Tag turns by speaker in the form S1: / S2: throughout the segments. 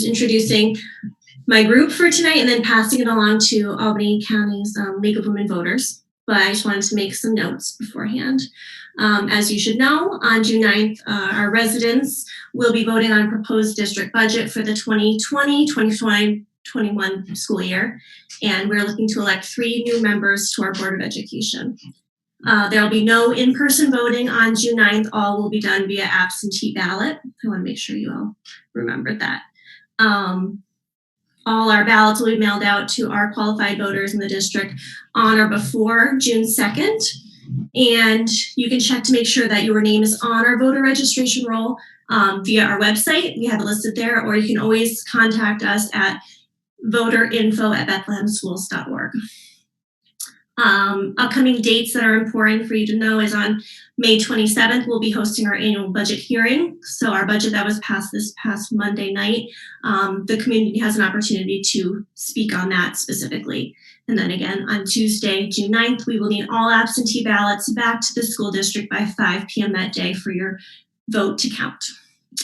S1: introducing my group for tonight and then passing it along to Albany County's League of Women Voters. But I just wanted to make some notes beforehand. As you should know, on June 9th, our residents will be voting on proposed district budget for the 2020-2021 school year. And we're looking to elect 3 new members to our Board of Education. There will be no in-person voting on June 9th. All will be done via absentee ballot. I want to make sure you all remembered that. All our ballots will be mailed out to our qualified voters in the district on or before June 2nd. And you can check to make sure that your name is on our voter registration roll via our website. We have it listed there, or you can always contact us at voterinfo@bethlehemschools.org. Upcoming dates that are important for you to know is on May 27th, we'll be hosting our annual budget hearing. So our budget that was passed this past Monday night, the community has an opportunity to speak on that specifically. And then again, on Tuesday, June 9th, we will need all absentee ballots back to the school district by 5 p.m. that day for your vote to count.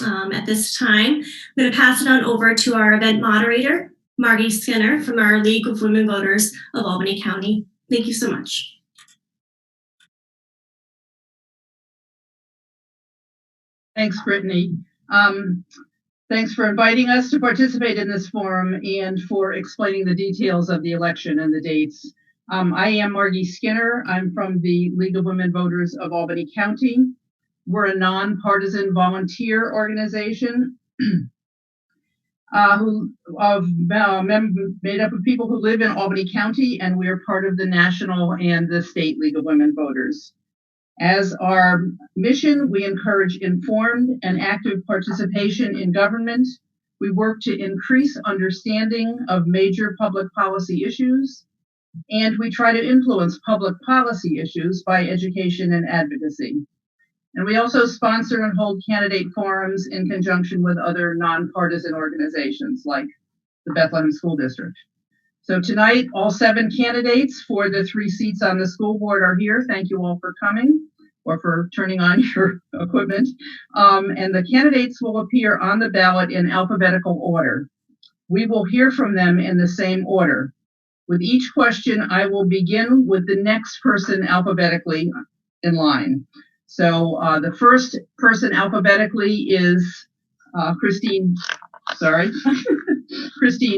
S1: At this time, I'm going to pass it on over to our event moderator, Margie Skinner from our League of Women Voters of Albany County. Thank you so much.
S2: Thanks, Brittany. Thanks for inviting us to participate in this forum and for explaining the details of the election and the dates. I am Margie Skinner. I'm from the League of Women Voters of Albany County. We're a nonpartisan volunteer organization made up of people who live in Albany County, and we are part of the National and the State League of Women Voters. As our mission, we encourage informed and active participation in government. We work to increase understanding of major public policy issues, and we try to influence public policy issues by education and advocacy. And we also sponsor and hold candidate forums in conjunction with other nonpartisan organizations like the Bethlehem School District. So tonight, all 7 candidates for the 3 seats on the school board are here. Thank you all for coming or for turning on your equipment. And the candidates will appear on the ballot in alphabetical order. We will hear from them in the same order. With each question, I will begin with the next person alphabetically in line. So the first person alphabetically is Christine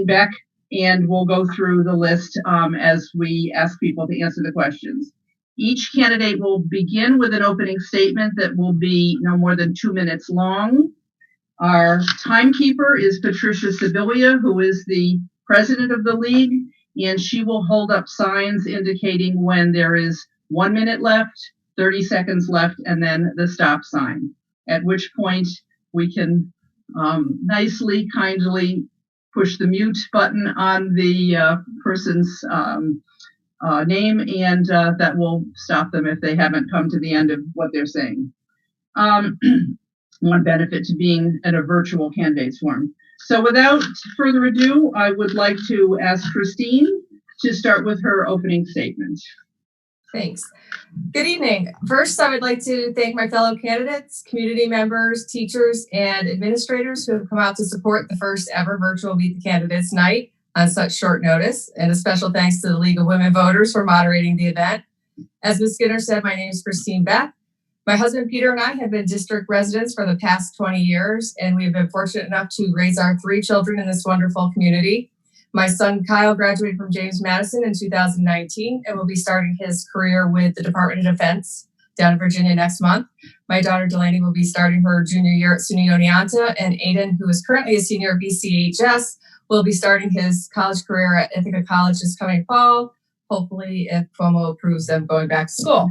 S2: Beck, and we'll go through the list as we ask people to answer the questions. Each candidate will begin with an opening statement that will be no more than 2 minutes long. Our timekeeper is Patricia Sibilia, who is the president of the league, and she will hold up signs indicating when there is 1 minute left, 30 seconds left, and then the stop sign, at which point we can nicely, kindly push the mute button on the person's name, and that will stop them if they haven't come to the end of what they're saying. One benefit to being in a virtual candidates forum. So without further ado, I would like to ask Christine to start with her opening statement.
S3: Thanks. Good evening. First, I would like to thank my fellow candidates, community members, teachers, and administrators who have come out to support the first ever virtual Meet the Candidates night on such short notice. And a special thanks to the League of Women Voters for moderating the event. As Ms. Skinner said, my name is Christine Beck. My husband Peter and I have been district residents for the past 20 years, and we've been fortunate enough to raise our 3 children in this wonderful community. My son Kyle graduated from James Madison in 2019 and will be starting his career with the Department of Defense down in Virginia next month. My daughter Delaney will be starting her junior year at SUNY Oneonta, and Aiden, who is currently a senior at BCHS, will be starting his college career at Ithaca College this coming fall, hopefully if Cuomo approves them going back to school.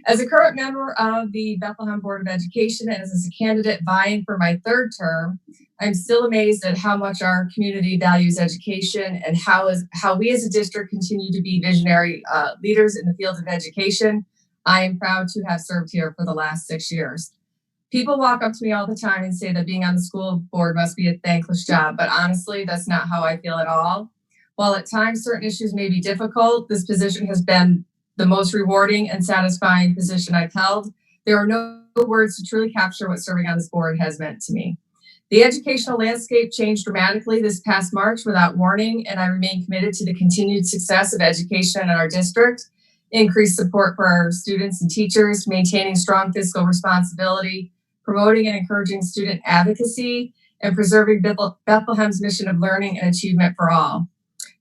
S3: As a current member of the Bethlehem Board of Education and as a candidate vying for my 3rd term, I'm still amazed at how much our community values education and how we as a district continue to be visionary leaders in the field of education. I am proud to have served here for the last 6 years. People walk up to me all the time and say that being on the school board must be a thankless job, but honestly, that's not how I feel at all. While at times certain issues may be difficult, this position has been the most rewarding and satisfying position I've held. There are no words to truly capture what serving on this board has meant to me. The educational landscape changed dramatically this past March without warning, and I remain committed to the continued success of education in our district, increased support for our students and teachers, maintaining strong fiscal responsibility, promoting and encouraging student advocacy, and preserving Bethlehem's mission of learning and achievement for all.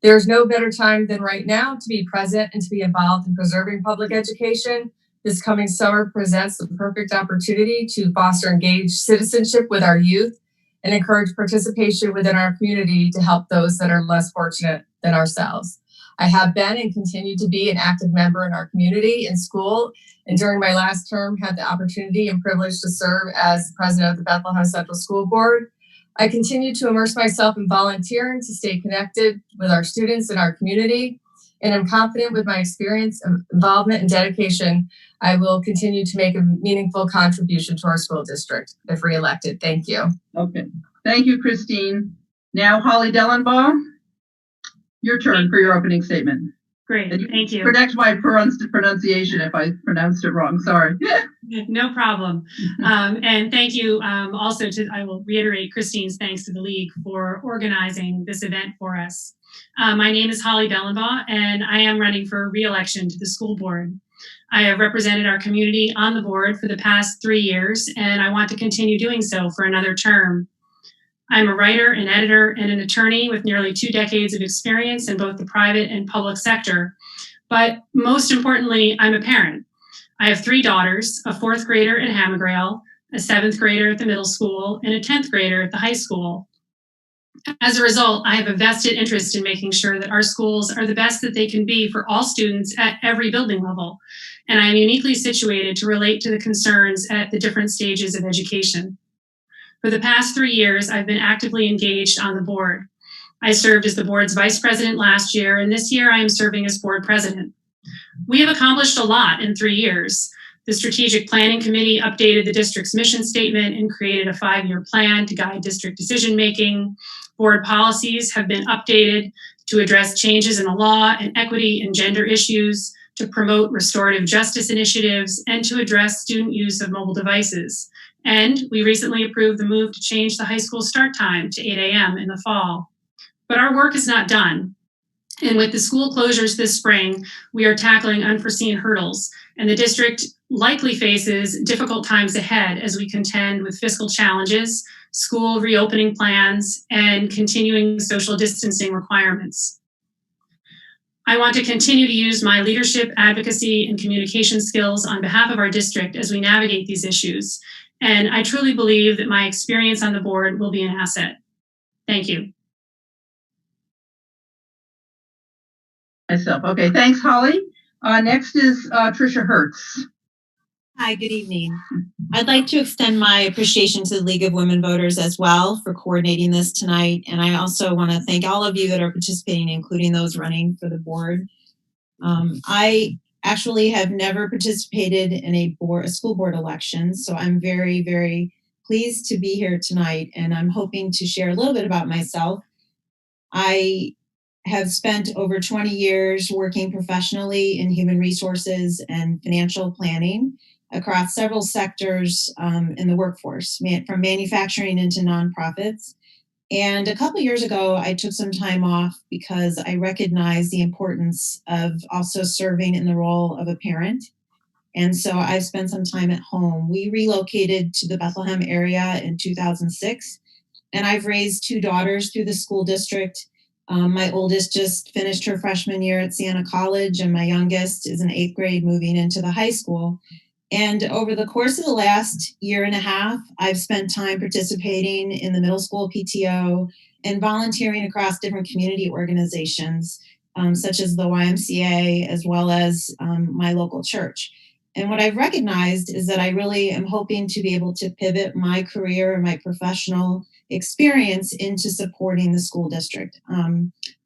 S3: There is no better time than right now to be present and to be involved in preserving public education. This coming summer presents the perfect opportunity to foster engaged citizenship with our youth and encourage participation within our community to help those that are less fortunate than ourselves. I have been and continue to be an active member in our community and school, and during my last term had the opportunity and privilege to serve as president of the Bethlehem Central School Board. I continue to immerse myself in volunteering to stay connected with our students and our community, and I'm confident with my experience, involvement, and dedication, I will continue to make a meaningful contribution to our school district if reelected. Thank you.
S2: Okay. Thank you, Christine. Now, Holly Dellenbaugh, your turn for your opening statement.
S4: Great, thank you.
S2: Correct my pronunciation if I pronounced it wrong. Sorry.
S4: No problem. And thank you also I will reiterate Christine's thanks to the League for organizing this event for us. My name is Holly Dellenbaugh, and I am running for re-election to the school board. I have represented our community on the board for the past 3 years, and I want to continue doing so for another term. I'm a writer, an editor, and an attorney with nearly 2 decades of experience in both the private and public sector. But most importantly, I'm a parent. I have 3 daughters, a 4th grader at Hammergrail, a 7th grader at the middle school, and a 10th grader at the high school. As a result, I have a vested interest in making sure that our schools are the best that they can be for all students at every building level. And I am uniquely situated to relate to the concerns at the different stages of education. For the past 3 years, I've been actively engaged on the board. I served as the board's vice president last year, and this year I am serving as board president. We have accomplished a lot in 3 years. The Strategic Planning Committee updated the district's mission statement and created a 5-year plan to guide district decision-making. Board policies have been updated to address changes in the law and equity and gender issues, to promote restorative justice initiatives, and to address student use of mobile devices. And we recently approved the move to change the high school start time to 8 a.m. in the fall. But our work is not done. And with the school closures this spring, we are tackling unforeseen hurdles, and the district likely faces difficult times ahead as we contend with fiscal challenges, school reopening plans, and continuing social distancing requirements. I want to continue to use my leadership, advocacy, and communication skills on behalf of our district as we navigate these issues. And I truly believe that my experience on the board will be an asset. Thank you.
S2: Myself. Okay, thanks, Holly. Next is Tricia Hertz.
S5: Hi, good evening. I'd like to extend my appreciation to the League of Women Voters as well for coordinating this tonight. And I also want to thank all of you that are participating, including those running for the board. I actually have never participated in a school board election, so I'm very, very pleased to be here tonight. And I'm hoping to share a little bit about myself. I have spent over 20 years working professionally in human resources and financial planning across several sectors in the workforce, from manufacturing into nonprofits. And a couple years ago, I took some time off because I recognized the importance of also serving in the role of a parent. And so I've spent some time at home. We relocated to the Bethlehem area in 2006, and I've raised 2 daughters through the school district. My oldest just finished her freshman year at Siena College, and my youngest is in 8th grade moving into the high school. And over the course of the last year and a half, I've spent time participating in the middle school PTO and volunteering across different community organizations, such as the YMCA, as well as my local church. And what I've recognized is that I really am hoping to be able to pivot my career and my professional experience into supporting the school district.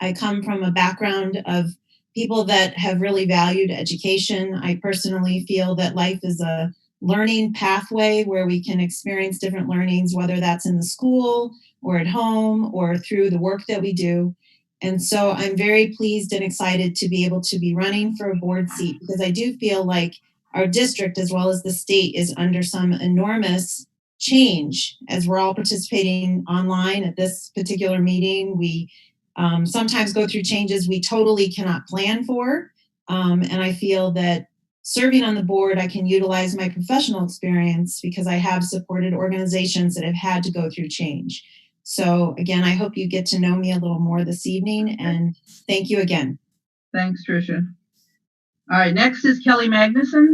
S5: I come from a background of people that have really valued education. I personally feel that life is a learning pathway where we can experience different learnings, whether that's in the school or at home or through the work that we do. And so I'm very pleased and excited to be able to be running for a board seat, because I do feel like our district, as well as the state, is under some enormous change as we're all participating online at this particular meeting. We sometimes go through changes we totally cannot plan for. And I feel that serving on the board, I can utilize my professional experience because I have supported organizations that have had to go through change. So again, I hope you get to know me a little more this evening, and thank you again.
S2: Thanks, Tricia. All right, next is Kelly Magnuson.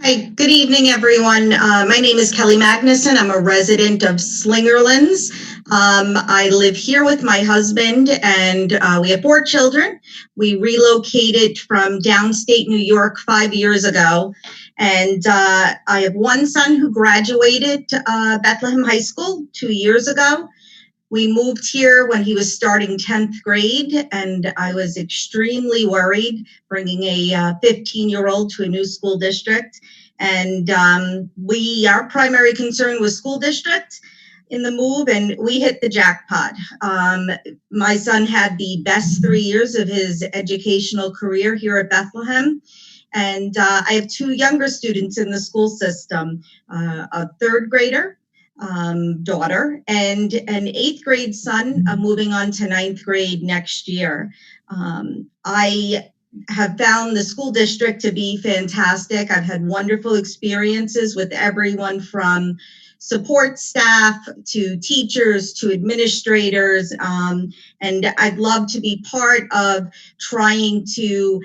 S6: Hi, good evening, everyone. My name is Kelly Magnuson. I'm a resident of Slingerlands. I live here with my husband, and we have 4 children. We relocated from downstate New York 5 years ago, and I have one son who graduated Bethlehem High School 2 years ago. We moved here when he was starting 10th grade, and I was extremely worried bringing a 15-year-old to a new school district. And our primary concern was school district in the move, and we hit the jackpot. My son had the best 3 years of his educational career here at Bethlehem. And I have 2 younger students in the school system, a 3rd grader, daughter, and an 8th grade son moving on to 9th grade next year. I have found the school district to be fantastic. I've had wonderful experiences with everyone from support staff to teachers to administrators, and I'd love to be part of trying to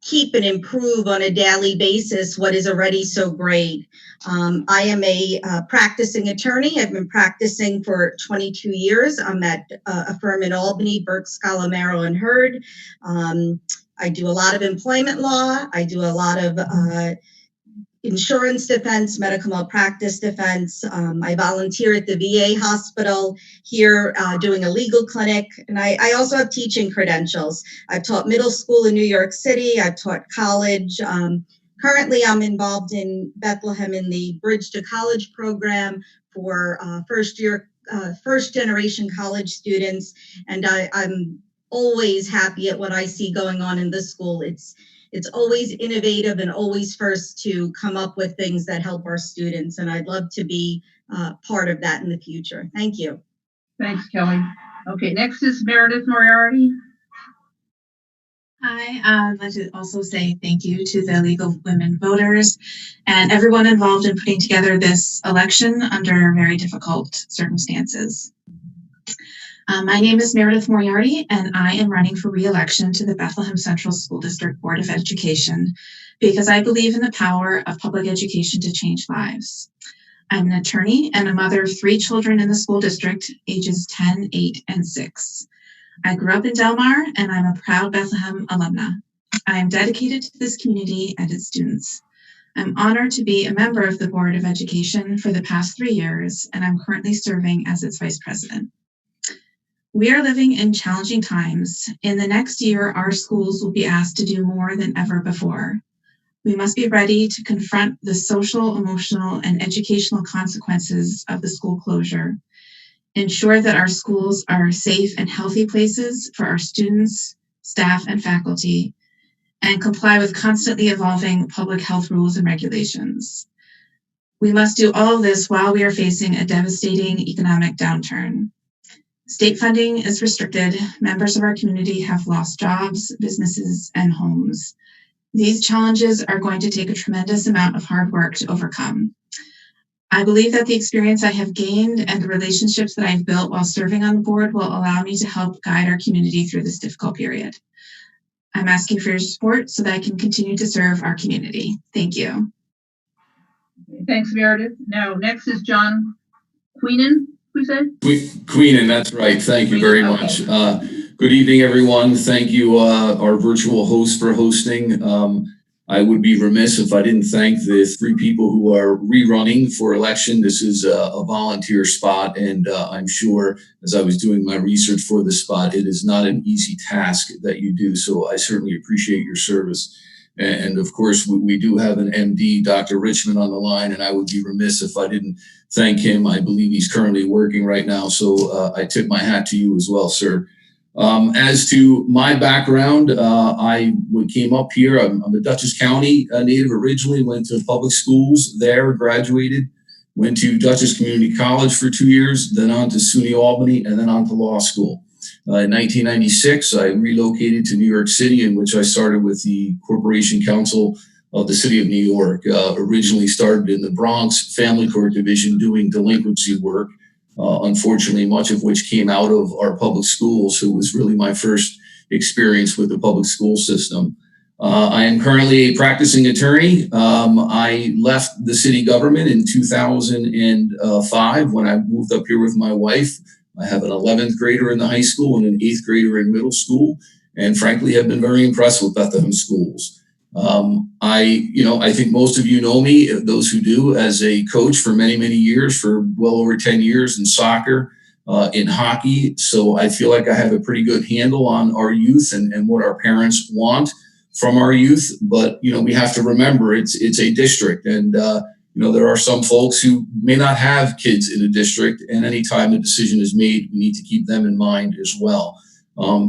S6: keep and improve on a daily basis what is already so great. I am a practicing attorney. I've been practicing for 22 years. I'm at a firm in Albany, Burke, Scalamaro, and Hurd. I do a lot of employment law. I do a lot of insurance defense, medical malpractice defense. I volunteer at the VA hospital here doing a legal clinic. And I also have teaching credentials. I've taught middle school in New York City. I've taught college. Currently, I'm involved in Bethlehem in the Bridge to College program for first generation college students. And I'm always happy at what I see going on in this school. It's always innovative and always first to come up with things that help our students. And I'd love to be part of that in the future. Thank you.
S2: Thanks, Kelly. Okay, next is Meredith Moriarty.
S7: Hi, I'd like to also say thank you to the League of Women Voters and everyone involved in putting together this election under very difficult circumstances. My name is Meredith Moriarty, and I am running for re-election to the Bethlehem Central School District Board of Education because I believe in the power of public education to change lives. I'm an attorney and a mother of 3 children in the school district, ages 10, 8, and 6. I grew up in Dellenbaugh, and I'm a proud Bethlehem alumna. I am dedicated to this community and its students. I'm honored to be a member of the Board of Education for the past 3 years, and I'm currently serving as its vice president. We are living in challenging times. In the next year, our schools will be asked to do more than ever before. We must be ready to confront the social, emotional, and educational consequences of the school closure, ensure that our schools are safe and healthy places for our students, staff, and faculty, and comply with constantly evolving public health rules and regulations. We must do all of this while we are facing a devastating economic downturn. State funding is restricted. Members of our community have lost jobs, businesses, and homes. These challenges are going to take a tremendous amount of hard work to overcome. I believe that the experience I have gained and the relationships that I've built while serving on the board will allow me to help guide our community through this difficult period. I'm asking for your support so that I can continue to serve our community. Thank you.
S2: Thanks, Meredith. Now, next is John Queenan, we said?
S8: Queenan, that's right. Thank you very much. Good evening, everyone. Thank you, our virtual host, for hosting. I would be remiss if I didn't thank the 3 people who are rerunning for election. This is a volunteer spot, and I'm sure as I was doing my research for the spot, it is not an easy task that you do. So I certainly appreciate your service. And of course, we do have an MD, Dr. Richman, on the line, and I would be remiss if I didn't thank him. I believe he's currently working right now. So I tip my hat to you as well, sir. As to my background, I came up here. I'm a Dutchess County native originally, went to public schools there, graduated, went to Dutchess Community College for 2 years, then on to SUNY Albany, and then on to law school. In 1996, I relocated to New York City, in which I started with the Corporation Council of the City of New York. Originally started in the Bronx Family Court Division doing delinquency work, unfortunately, much of which came out of our public schools, who was really my first experience with the public school system. I am currently a practicing attorney. I left the city government in 2005 when I moved up here with my wife. I have an 11th grader in the high school and an 8th grader in middle school, and frankly, have been very impressed with Bethlehem schools. I think most of you know me, those who do, as a coach for many, many years, for well over 10 years in soccer, in hockey. So I feel like I have a pretty good handle on our youth and what our parents want from our youth. But, we have to remember it's a district, and, there are some folks who may not have kids in a district, and anytime a decision is made, we need to keep them in mind as well.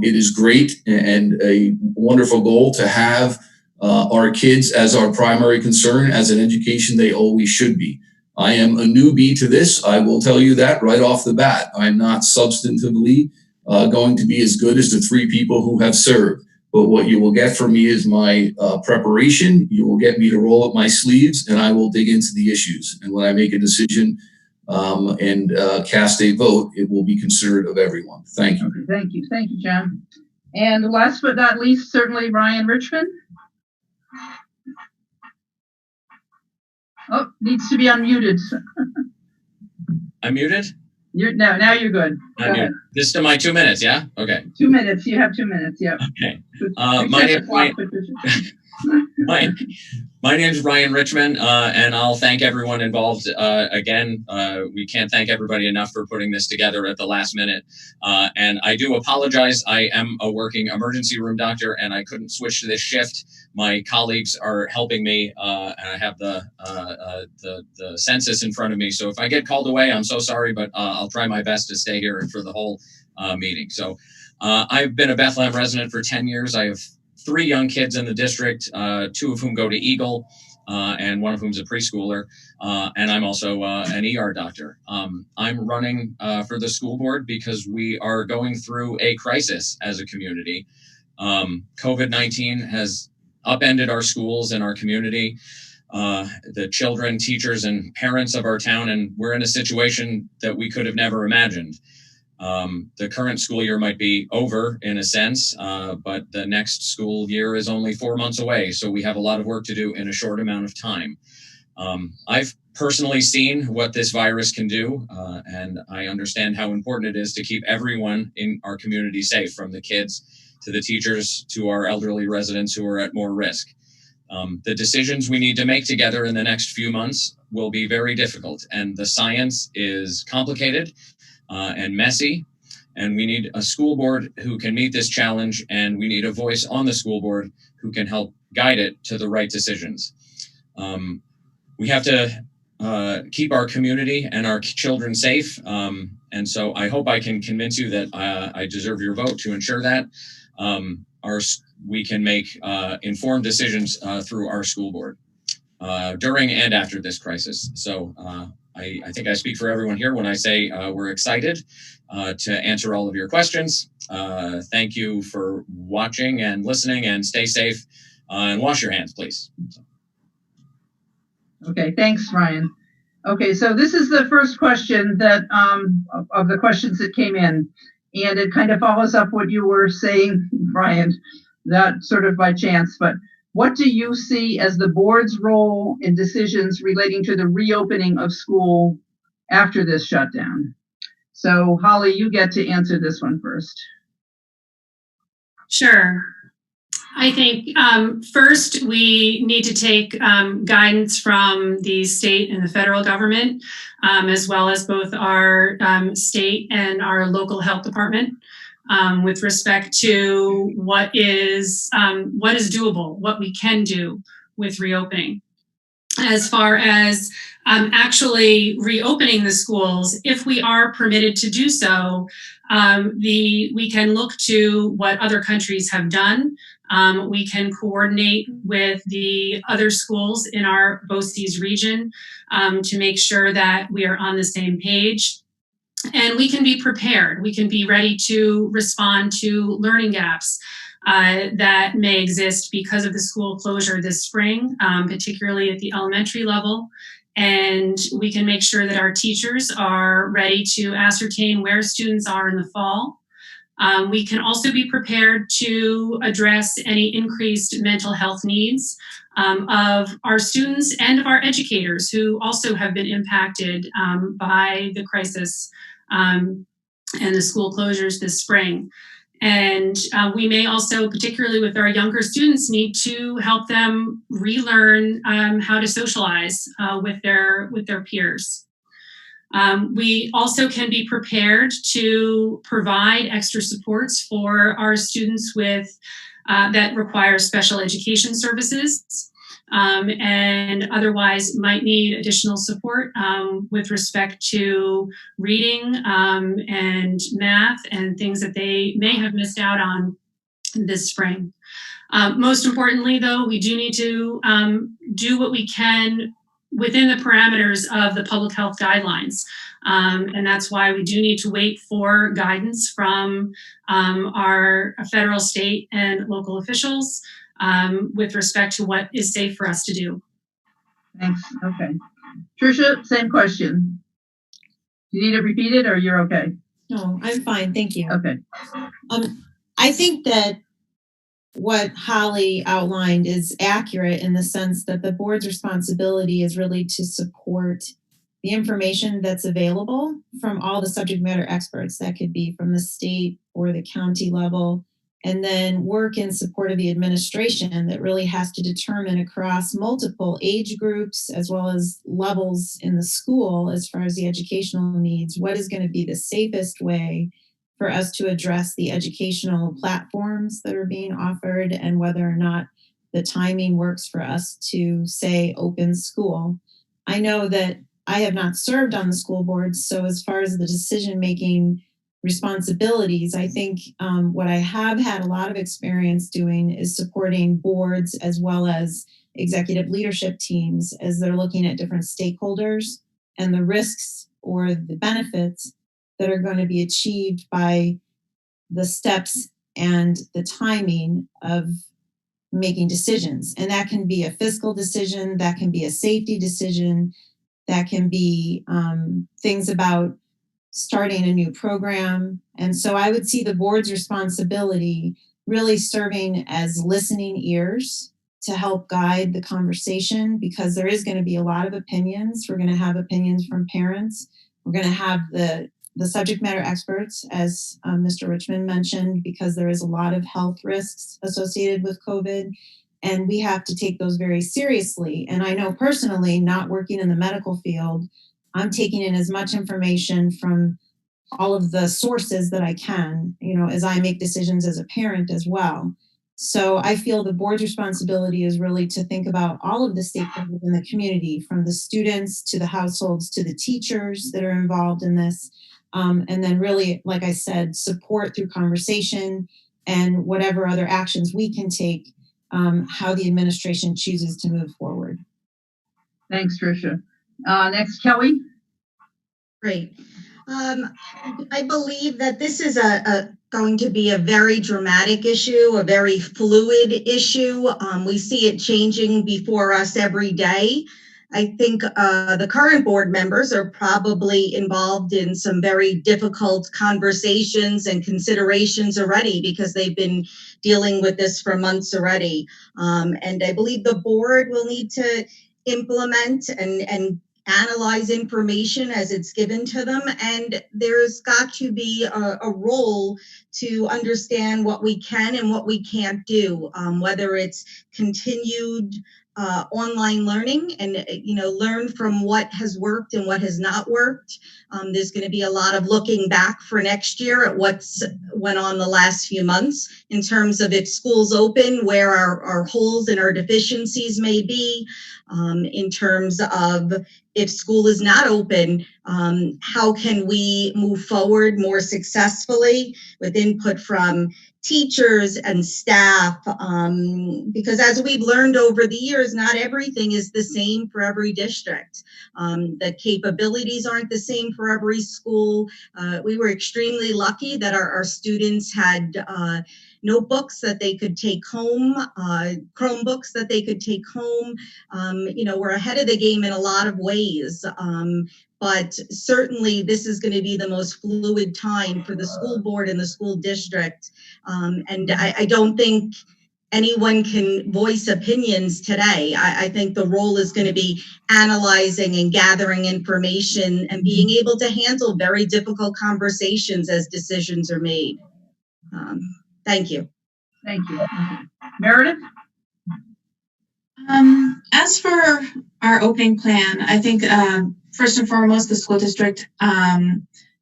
S8: It is great and a wonderful goal to have our kids as our primary concern, as an education they always should be. I am a newbie to this. I will tell you that right off the bat. I'm not substantively going to be as good as the 3 people who have served. But what you will get from me is my preparation. You will get me to roll up my sleeves, and I will dig into the issues. And when I make a decision and cast a vote, it will be considered of everyone. Thank you.
S2: Okay, thank you. Thank you, John. And last but not least, certainly Ryan Richman. Oh, needs to be unmuted.
S9: I'm muted?
S2: Now you're good. Go ahead.
S9: This is to my 2 minutes, yeah? Okay.
S2: 2 minutes. You have 2 minutes. Yep.
S9: Okay. My name is Ryan Richman, and I'll thank everyone involved. Again, we can't thank everybody enough for putting this together at the last minute. And I do apologize. I am a working emergency room doctor, and I couldn't switch to this shift. My colleagues are helping me, and I have the census in front of me. So if I get called away, I'm so sorry, but I'll try my best to stay here for the whole meeting. So I've been a Bethlehem resident for 10 years. I have 3 young kids in the district, 2 of whom go to Eagle, and 1 of whom's a preschooler. And I'm also an ER doctor. I'm running for the school board because we are going through a crisis as a community. COVID-19 has upended our schools and our community, the children, teachers, and parents of our town, and we're in a situation that we could have never imagined. The current school year might be over in a sense, but the next school year is only 4 months away. So we have a lot of work to do in a short amount of time. I've personally seen what this virus can do, and I understand how important it is to keep everyone in our community safe, from the kids to the teachers to our elderly residents who are at more risk. The decisions we need to make together in the next few months will be very difficult, and the science is complicated and messy, and we need a school board who can meet this challenge, and we need a voice on the school board who can help guide it to the right decisions. We have to keep our community and our children safe, and so I hope I can convince you that I deserve your vote to ensure that we can make informed decisions through our school board during and after this crisis. So I think I speak for everyone here when I say we're excited to answer all of your questions. Thank you for watching and listening, and stay safe and wash your hands, please.
S2: Okay, thanks, Ryan. Okay, so this is the first question that of the questions that came in, and it kind of follows up what you were saying, Ryan, not sort of by chance, but what do you see as the board's role in decisions relating to the reopening of school after this shutdown? So, Holly, you get to answer this one first.
S4: Sure. I think first we need to take guidance from the state and the federal government, as well as both our state and our local health department, with respect to what is doable, what we can do with reopening. as far as actually reopening the schools, if we are permitted to do so, we can look to what other countries have done. We can coordinate with the other schools in our BOCES region to make sure that we are on the same page. And we can be prepared. We can be ready to respond to learning gaps that may exist because of the school closure this spring, particularly at the elementary level. And we can make sure that our teachers are ready to ascertain where students are in the fall. We can also be prepared to address any increased mental health needs of our students and of our educators who also have been impacted by the crisis and the school closures this spring. And we may also, particularly with our younger students, need to help them relearn how to socialize with their peers. We also can be prepared to provide extra supports for our students with that require special education services and otherwise might need additional support with respect to reading and math and things that they may have missed out on this spring. Most importantly, though, we do need to do what we can within the parameters of the public health guidelines. And that's why we do need to wait for guidance from our federal, state, and local officials with respect to what is safe for us to do.
S2: Thanks. Okay. Tricia, same question. Do you need it repeated or you're okay?
S5: No, I'm fine. Thank you.
S2: Okay.
S5: I think that what Holly outlined is accurate in the sense that the board's responsibility is really to support the information that's available from all the subject matter experts. That could be from the state or the county level, and then work in support of the administration that really has to determine across multiple age groups as well as levels in the school as far as the educational needs, what is going to be the safest way for us to address the educational platforms that are being offered and whether or not the timing works for us to say open school. I know that I have not served on the school board, so as far as the decision-making responsibilities, I think what I have had a lot of experience doing is supporting boards as well as executive leadership teams as they're looking at different stakeholders and the risks or the benefits that are going to be achieved by the steps and the timing of making decisions. And that can be a fiscal decision, that can be a safety decision, that can be things about starting a new program. And so I would see the board's responsibility really serving as listening ears to help guide the conversation, because there is going to be a lot of opinions. We're going to have opinions from parents. We're going to have the subject matter experts, as Mr. Richman mentioned, because there is a lot of health risks associated with COVID. And we have to take those very seriously. And I know personally, not working in the medical field, I'm taking in as much information from all of the sources that I can, as I make decisions as a parent as well. So I feel the board's responsibility is really to think about all of the stakeholders in the community, from the students to the households to the teachers that are involved in this. And then really, like I said, support through conversation and whatever other actions we can take, how the administration chooses to move forward.
S2: Thanks, Tricia. Next, Kelly.
S6: Great. I believe that this is going to be a very dramatic issue, a very fluid issue. We see it changing before us every day. I think the current board members are probably involved in some very difficult conversations and considerations already, because they've been dealing with this for months already. And I believe the board will need to implement and analyze information as it's given to them. And there's got to be a role to understand what we can and what we can't do, whether it's continued online learning and, learn from what has worked and what has not worked. There's going to be a lot of looking back for next year at what went on the last few months in terms of if school's open, where our holes and our deficiencies may be, in terms of if school is not open, how can we move forward more successfully with input from teachers and staff, because as we've learned over the years, not everything is the same for every district. The capabilities aren't the same for every school. We were extremely lucky that our students had notebooks that they could take home, Chromebooks that they could take home. We're ahead of the game in a lot of ways. But certainly this is going to be the most fluid time for the school board and the school district. And I don't think anyone can voice opinions today. I think the role is going to be analyzing and gathering information and being able to handle very difficult conversations as decisions are made. Thank you.
S2: Thank you. Meredith?
S7: As for our opening plan, I think first and foremost, the school district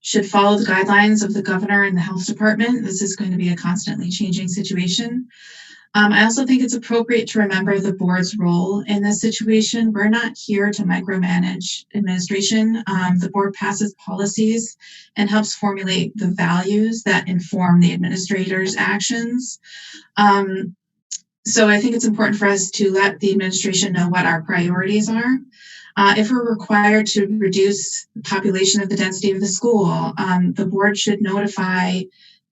S7: should follow the guidelines of the governor and the health department. This is going to be a constantly changing situation. I also think it's appropriate to remember the board's role in this situation. We're not here to micromanage administration. The board passes policies and helps formulate the values that inform the administrator's actions. So I think it's important for us to let the administration know what our priorities are. If we're required to reduce the population of the density of the school, the board should notify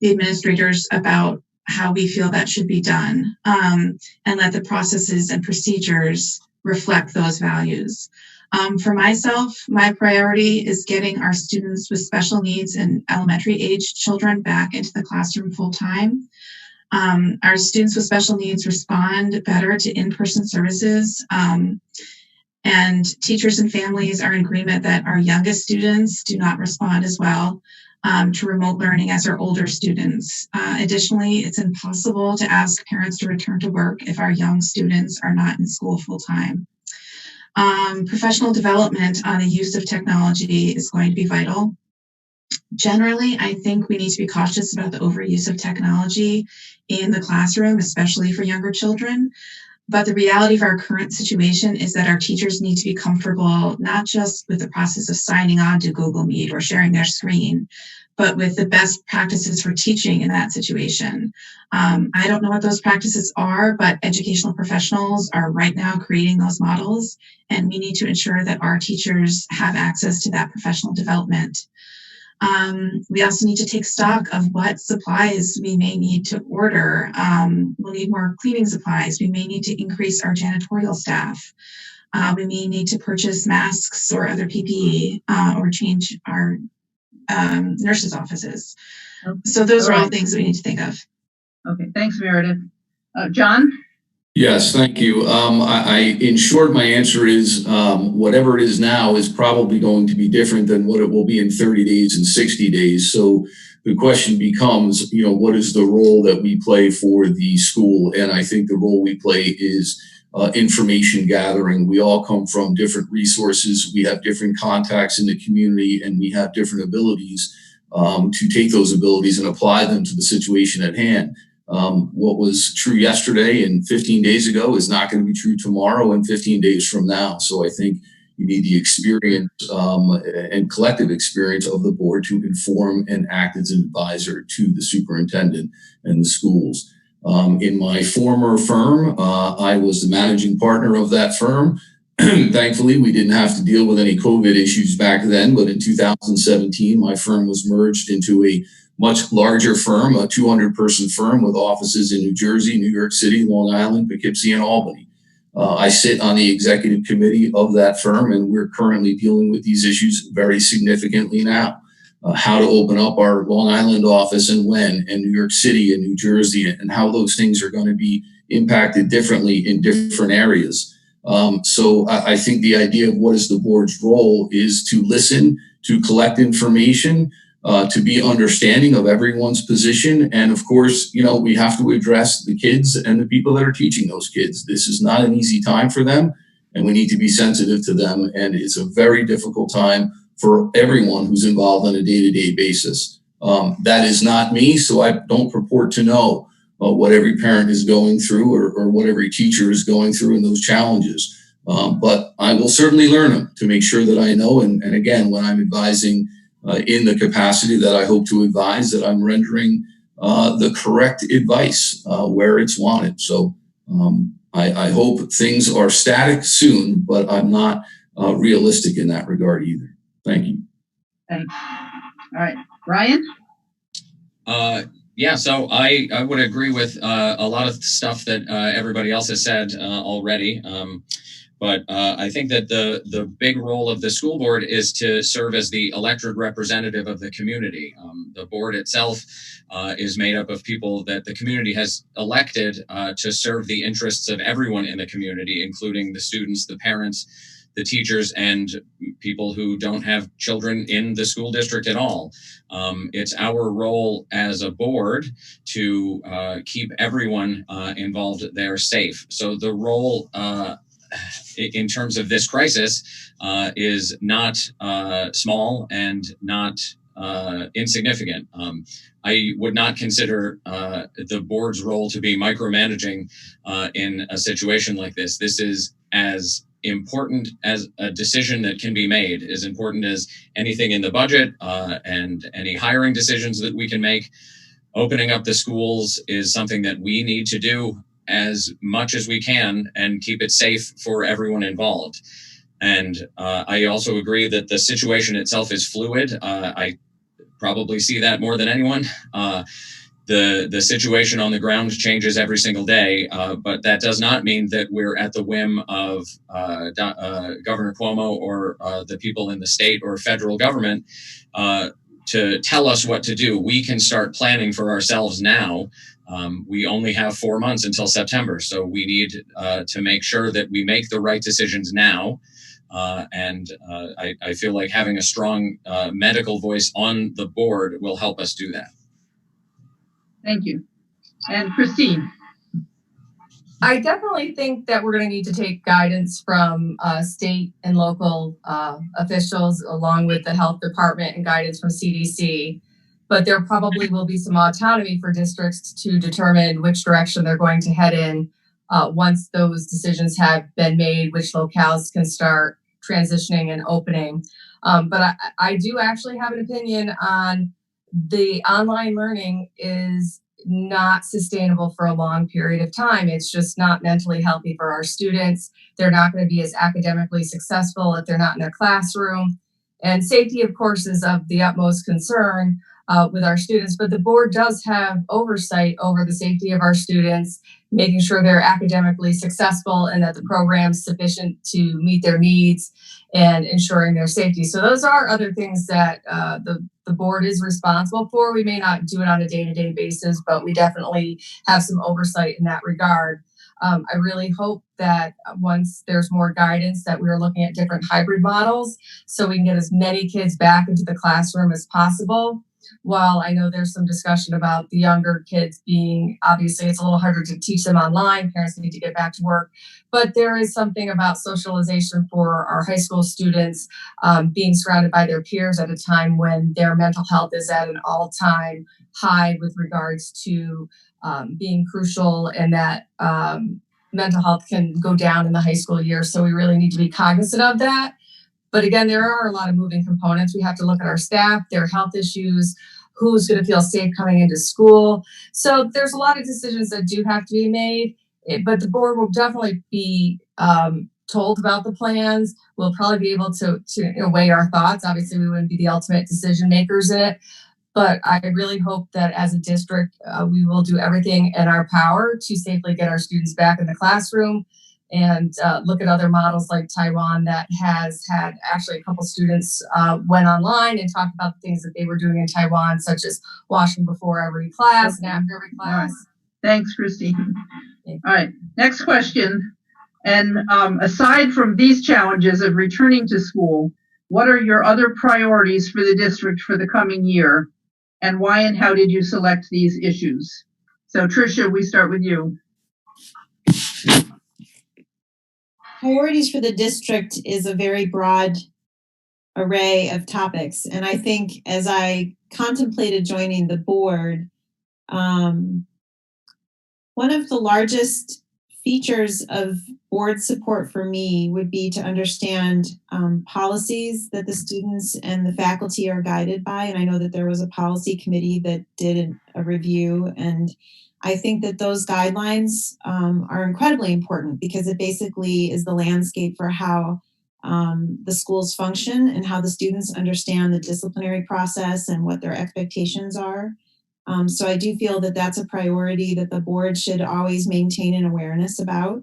S7: the administrators about how we feel that should be done, and let the processes and procedures reflect those values. For myself, my priority is getting our students with special needs and elementary age children back into the classroom full time. Our students with special needs respond better to in-person services, and teachers and families are in agreement that our youngest students do not respond as well to remote learning as our older students. Additionally, it's impossible to ask parents to return to work if our young students are not in school full time. Professional development on the use of technology is going to be vital. Generally, I think we need to be cautious about the overuse of technology in the classroom, especially for younger children. But the reality of our current situation is that our teachers need to be comfortable, not just with the process of signing on to Google Meet or sharing their screen, but with the best practices for teaching in that situation. I don't know what those practices are, but educational professionals are right now creating those models, and we need to ensure that our teachers have access to that professional development. We also need to take stock of what supplies we may need to order. We'll need more cleaning supplies. We may need to increase our janitorial staff. We may need to purchase masks or other PPE, or change our nurses' offices.
S2: Okay.
S7: So those are all things that we need to think of.
S2: Okay, thanks, Meredith. John?
S8: Yes, thank you. In short, my answer is whatever it is now is probably going to be different than what it will be in 30 days and 60 days. So the question becomes, what is the role that we play for the school? And I think the role we play is information gathering. We all come from different resources. We have different contacts in the community, and we have different abilities to take those abilities and apply them to the situation at hand. What was true yesterday and 15 days ago is not going to be true tomorrow and 15 days from now. So I think you need the experience and collective experience of the board to inform and act as an advisor to the superintendent and the schools. In my former firm, I was the managing partner of that firm. Thankfully, we didn't have to deal with any COVID issues back then, but in 2017, my firm was merged into a much larger firm, a 200-person firm with offices in New Jersey, New York City, Long Island, Poughkeepsie, and Albany. I sit on the executive committee of that firm, and we're currently dealing with these issues very significantly now. How to open up our Long Island office and when, and New York City and New Jersey, and how those things are going to be impacted differently in different areas. So I think the idea of what is the board's role is to listen, to collect information, to be understanding of everyone's position. And of course, we have to address the kids and the people that are teaching those kids. This is not an easy time for them, and we need to be sensitive to them. And it's a very difficult time for everyone who's involved on a day-to-day basis. That is not me, so I don't purport to know what every parent is going through or what every teacher is going through in those challenges. But I will certainly learn them to make sure that I know. And again, when I'm advising in the capacity that I hope to advise, that I'm rendering the correct advice where it's wanted. So I hope things are static soon, but I'm not realistic in that regard either. Thank you.
S2: Thanks. All right, Ryan?
S9: Yeah, so I would agree with a lot of stuff that everybody else has said already. But I think that the big role of the school board is to serve as the elected representative of the community. The board itself is made up of people that the community has elected to serve the interests of everyone in the community, including the students, the parents, the teachers, and people who don't have children in the school district at all. It's our role as a board to keep everyone involved there safe. So the role in terms of this crisis is not small and not insignificant. I would not consider the board's role to be micromanaging in a situation like this. This is as important as a decision that can be made, as important as anything in the budget and any hiring decisions that we can make. Opening up the schools is something that we need to do as much as we can and keep it safe for everyone involved. And I also agree that the situation itself is fluid. I probably see that more than anyone. The situation on the ground changes every single day, but that does not mean that we're at the whim of Governor Cuomo or the people in the state or federal government to tell us what to do. We can start planning for ourselves now. We only have 4 months until September, so we need to make sure that we make the right decisions now. I feel like having a strong medical voice on the board will help us do that.
S2: Thank you. And Christine?
S3: I definitely think that we're going to need to take guidance from state and local officials, along with the health department, and guidance from CDC. But there probably will be some autonomy for districts to determine which direction they're going to head in once those decisions have been made, which locales can start transitioning and opening. But I do actually have an opinion on the online learning is not sustainable for a long period of time. It's just not mentally healthy for our students. They're not going to be as academically successful if they're not in a classroom. And safety, of course, is of the utmost concern with our students, but the board does have oversight over the safety of our students, making sure they're academically successful and that the program's sufficient to meet their needs and ensuring their safety. So those are other things that the board is responsible for. We may not do it on a day-to-day basis, but we definitely have some oversight in that regard. I really hope that once there's more guidance that we're looking at different hybrid models so we can get as many kids back into the classroom as possible. While I know there's some discussion about the younger kids being, obviously it's a little harder to teach them online, parents need to get back to work, but there is something about socialization for our high school students, being surrounded by their peers at a time when their mental health is at an all-time high with regards to being crucial, and that mental health can go down in the high school year. So we really need to be cognizant of that. But again, there are a lot of moving components. We have to look at our staff, their health issues, who's going to feel safe coming into school. So there's a lot of decisions that do have to be made, but the board will definitely be told about the plans. We'll probably be able to weigh our thoughts. Obviously, we wouldn't be the ultimate decision makers in it, but I really hope that as a district, we will do everything in our power to safely get our students back in the classroom, and look at other models like Taiwan that has had actually a couple students went online and talked about the things that they were doing in Taiwan, such as washing before every class and after every class.
S2: Thanks, Christine. All right, next question. And aside from these challenges of returning to school, what are your other priorities for the district for the coming year? And why and how did you select these issues? So Tricia, we start with you.
S5: Priorities for the district is a very broad array of topics. And I think as I contemplated joining the board, one of the largest features of board support for me would be to understand policies that the students and the faculty are guided by. And I know that there was a policy committee that did a review, and I think that those guidelines are incredibly important because it basically is the landscape for how the schools function and how the students understand the disciplinary process and what their expectations are. So I do feel that that's a priority that the board should always maintain an awareness about.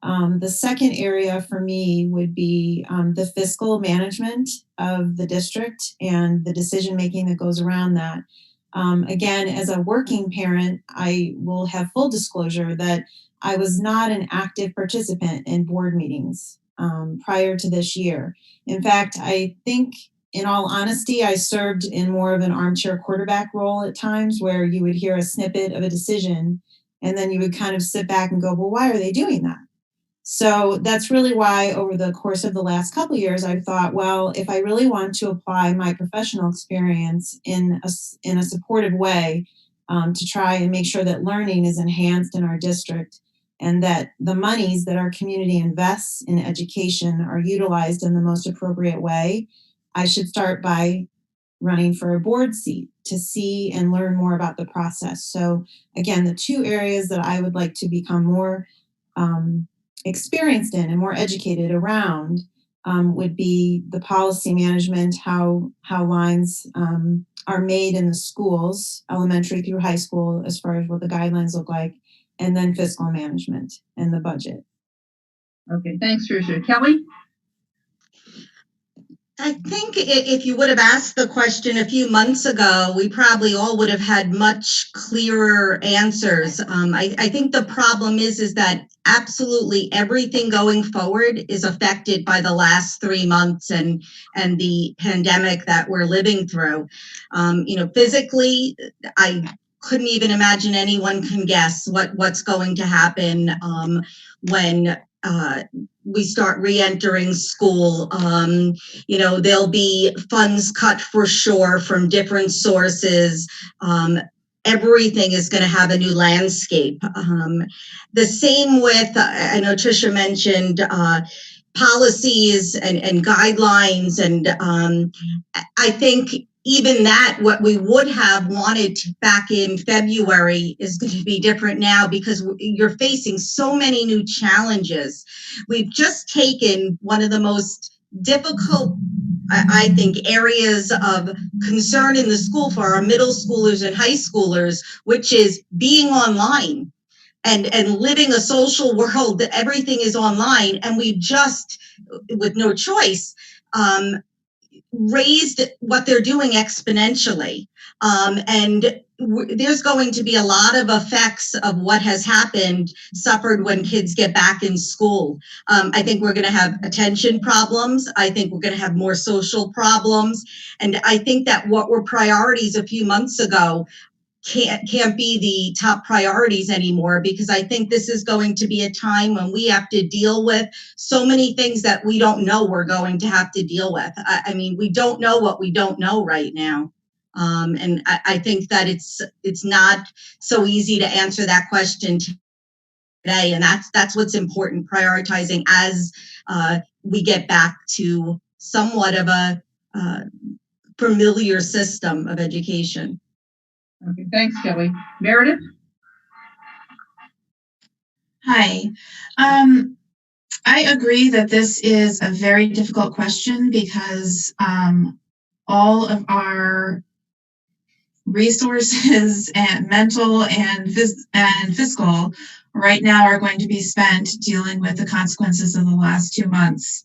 S5: The second area for me would be the fiscal management of the district and the decision making that goes around that. Again, as a working parent, I will have full disclosure that I was not an active participant in board meetings prior to this year. In fact, I think, in all honesty, I served in more of an armchair quarterback role at times where you would hear a snippet of a decision and then you would kind of sit back and go, well, why are they doing that? So that's really why over the course of the last couple of years, I thought, well, if I really want to apply my professional experience in a supportive way to try and make sure that learning is enhanced in our district and that the monies that our community invests in education are utilized in the most appropriate way, I should start by running for a board seat to see and learn more about the process. So again, the two areas that I would like to become more experienced in and more educated around would be the policy management, how lines are made in the schools, elementary through high school, as far as what the guidelines look like, and then fiscal management and the budget.
S2: Okay, thanks, Tricia. Kelly?
S6: I think if you would have asked the question a few months ago, we probably all would have had much clearer answers. I think the problem is that absolutely everything going forward is affected by the last 3 months and the pandemic that we're living through. Physically, I couldn't even imagine anyone can guess what's going to happen when we start re-entering school. There'll be funds cut for sure from different sources. Everything is going to have a new landscape. The same with, I know Tricia mentioned policies and guidelines, and I think even that, what we would have wanted back in February is going to be different now because you're facing so many new challenges. We've just taken one of the most difficult, I think, areas of concern in the school for our middle schoolers and high schoolers, which is being online and living a social world that everything is online. And we've just, with no choice, raised what they're doing exponentially. There's going to be a lot of effects of what has happened suffered when kids get back in school. I think we're going to have attention problems. I think we're going to have more social problems. And I think that what were priorities a few months ago can't be the top priorities anymore, because I think this is going to be a time when we have to deal with so many things that we don't know we're going to have to deal with. I mean, we don't know what we don't know right now. And I think that it's not so easy to answer that question today. And that's what's important, prioritizing as we get back to somewhat of a familiar system of education.
S2: Okay, thanks, Kelly. Meredith?
S7: Hi. I agree that this is a very difficult question because all of our resources and mental and fiscal right now are going to be spent dealing with the consequences of the last 2 months.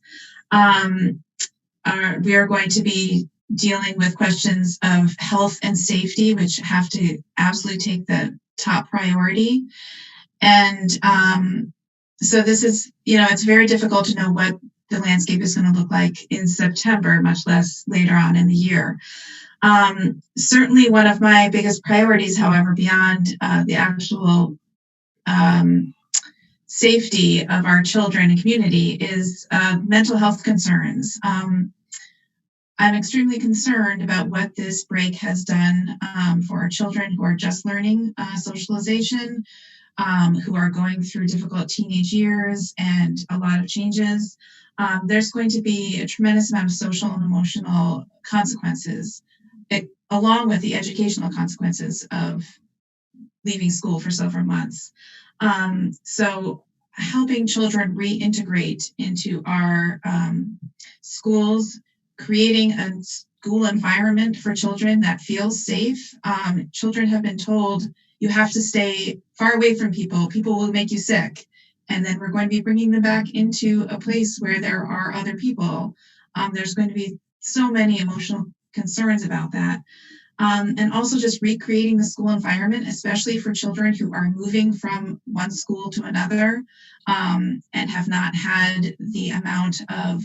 S7: We are going to be dealing with questions of health and safety, which have to absolutely take the top priority. And so this is, it's very difficult to know what the landscape is going to look like in September, much less later on in the year. Certainly one of my biggest priorities, however, beyond the actual safety of our children and community is mental health concerns. I'm extremely concerned about what this break has done for our children who are just learning socialization, who are going through difficult teenage years and a lot of changes. There's going to be a tremendous amount of social and emotional consequences, along with the educational consequences of leaving school for several months. So helping children reintegrate into our schools, creating a school environment for children that feels safe. Children have been told you have to stay far away from people. People will make you sick. And then we're going to be bringing them back into a place where there are other people. There's going to be so many emotional concerns about that. And also just recreating the school environment, especially for children who are moving from one school to another and have not had the amount of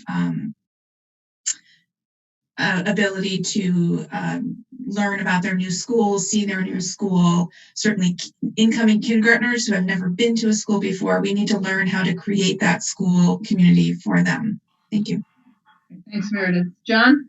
S7: ability to learn about their new school, see their new school. Certainly incoming kindergartners who have never been to a school before, we need to learn how to create that school community for them. Thank you.
S2: Thanks, Meredith. John?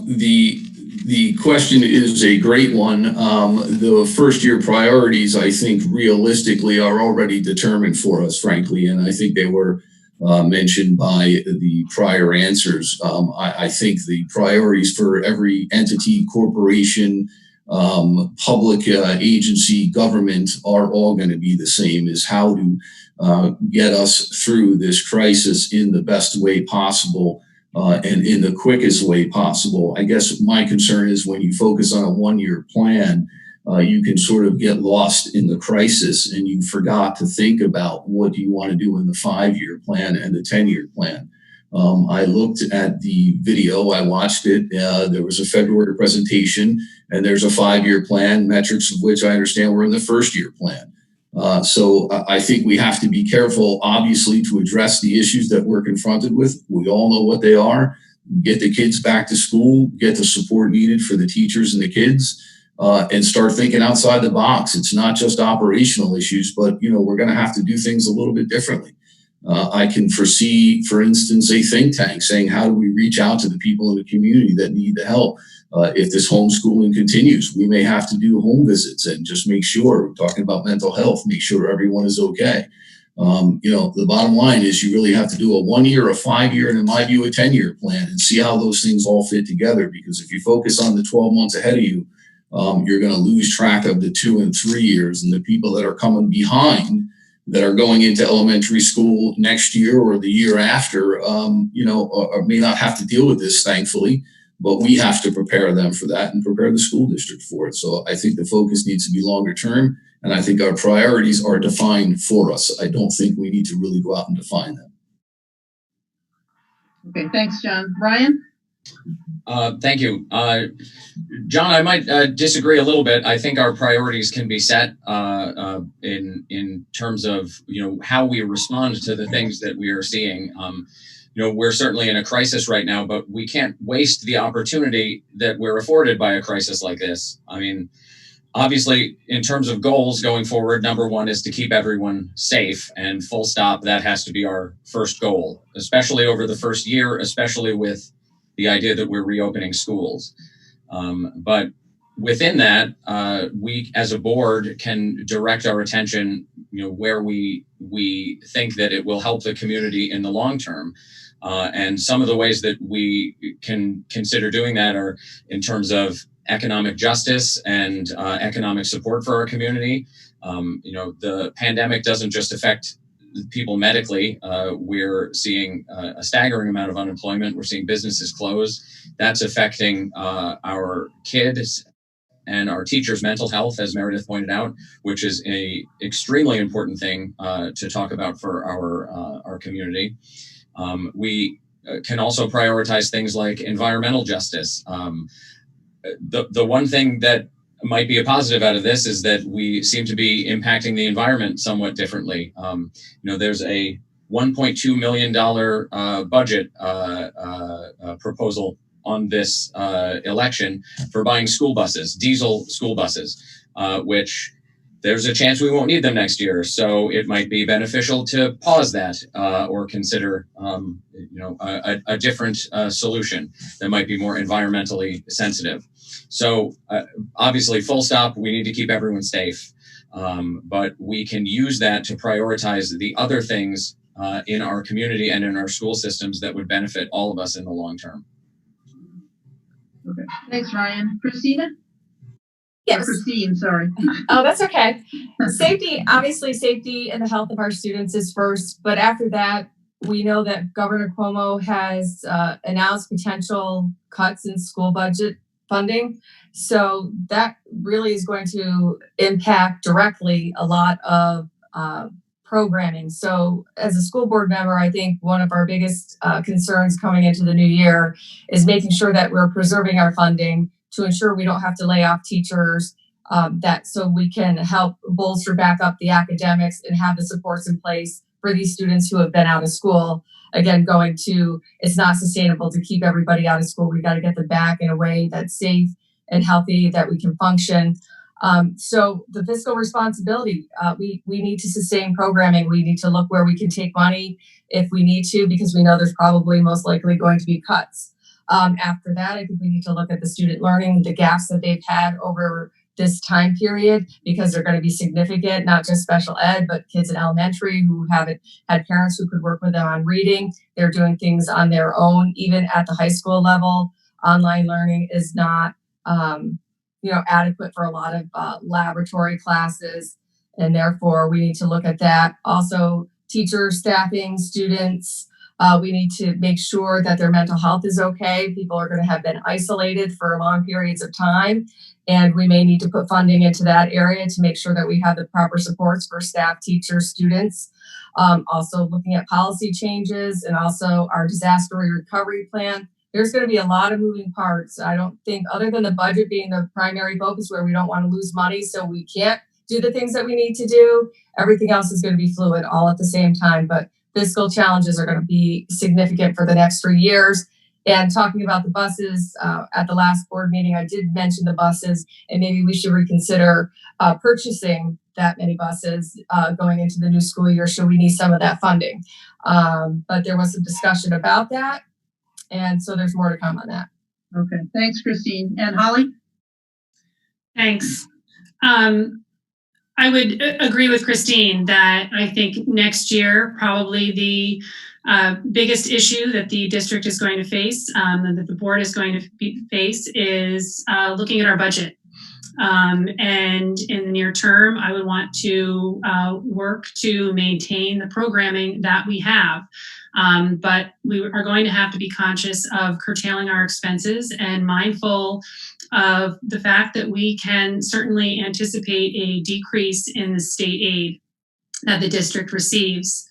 S8: The question is a great one. The first year priorities, I think, realistically are already determined for us, frankly, and I think they were mentioned by the prior answers. I think the priorities for every entity, corporation, public agency, government are all going to be the same, is how to get us through this crisis in the best way possible. And in the quickest way possible. I guess my concern is when you focus on a one-year plan, you can sort of get lost in the crisis and you forgot to think about what do you want to do in the 5-year plan and the 10-year plan. I looked at the video, I watched it. There was a February presentation and there's a 5-year plan, metrics of which I understand were in the first-year plan. So I think we have to be careful, obviously, to address the issues that we're confronted with. We all know what they are. Get the kids back to school, get the support needed for the teachers and the kids, and start thinking outside the box. It's not just operational issues, but we're going to have to do things a little bit differently. I can foresee, for instance, a think tank saying, how do we reach out to the people in the community that need the help? If this homeschooling continues, we may have to do home visits and just make sure, we're talking about mental health, make sure everyone is okay. The bottom line is you really have to do a 1-year, a 5-year, and in my view, a 10-year plan and see how those things all fit together. Because if you focus on the 12 months ahead of you, you're going to lose track of the 2 and 3 years and the people that are coming behind that are going into elementary school next year or the year after, or may not have to deal with this, thankfully. But we have to prepare them for that and prepare the school district for it. So I think the focus needs to be longer term. And I think our priorities are defined for us. I don't think we need to really go out and define them.
S2: Okay, thanks, John. Brian?
S9: Thank you. John, I might disagree a little bit. I think our priorities can be set in terms of, how we respond to the things that we are seeing. We're certainly in a crisis right now, but we can't waste the opportunity that we're afforded by a crisis like this. I mean, obviously, in terms of goals going forward, number one is to keep everyone safe, and full stop, that has to be our first goal, especially over the first year, especially with the idea that we're reopening schools. But within that, we as a board can direct our attention, where we think that it will help the community in the long term. And some of the ways that we can consider doing that are in terms of economic justice and economic support for our community. The pandemic doesn't just affect people medically. We're seeing a staggering amount of unemployment. We're seeing businesses close. That's affecting our kids and our teachers' mental health, as Meredith pointed out, which is a extremely important thing to talk about for our community. We can also prioritize things like environmental justice. The one thing that might be a positive out of this is that we seem to be impacting the environment somewhat differently. There's a $1.2 million budget proposal on this election for buying school buses, diesel school buses, which there's a chance we won't need them next year. So it might be beneficial to pause that or consider, a different solution that might be more environmentally sensitive. So obviously, full stop, we need to keep everyone safe. But we can use that to prioritize the other things in our community and in our school systems that would benefit all of us in the long term.
S2: Okay. Thanks, Ryan. Christina?
S3: Yes.
S2: Christine, sorry.
S3: Oh, that's okay. Safety and the health of our students is first. But after that, we know that Governor Cuomo has announced potential cuts in school budget funding. So that really is going to impact directly a lot of programming. So as a school board member, I think one of our biggest concerns coming into the new year is making sure that we're preserving our funding to ensure we don't have to lay off teachers, so we can help bolster back up the academics and have the supports in place for these students who have been out of school. Again, it's not sustainable to keep everybody out of school. We got to get them back in a way that's safe and healthy, that we can function. So the fiscal responsibility, we need to sustain programming. We need to look where we can take money if we need to, because we know there's probably most likely going to be cuts. After that, I think we need to look at the student learning, the gaps that they've had over this time period, because they're going to be significant, not just special ed, but kids in elementary who haven't had parents who could work with them on reading. They're doing things on their own, even at the high school level. Online learning is not, adequate for a lot of laboratory classes, and therefore we need to look at that. Also, teachers, staffing, students, we need to make sure that their mental health is okay. People are going to have been isolated for long periods of time, and we may need to put funding into that area to make sure that we have the proper supports for staff, teachers, students. Also looking at policy changes and also our disaster recovery plan. There's going to be a lot of moving parts. I don't think, other than the budget being the primary focus where we don't want to lose money, so we can't do the things that we need to do, everything else is going to be fluid all at the same time. But fiscal challenges are going to be significant for the next 3 years. And talking about the buses, at the last board meeting, I did mention the buses, and maybe we should reconsider purchasing that many buses going into the new school year, should we need some of that funding. But there was some discussion about that, and so there's more to come on that.
S2: Okay, thanks, Christine. And Holly?
S4: Thanks. I would agree with Christine that I think next year, probably the biggest issue that the district is going to face, that the board is going to face, is looking at our budget. And in the near term, I would want to work to maintain the programming that we have. But we are going to have to be conscious of curtailing our expenses and mindful of the fact that we can certainly anticipate a decrease in the state aid that the district receives.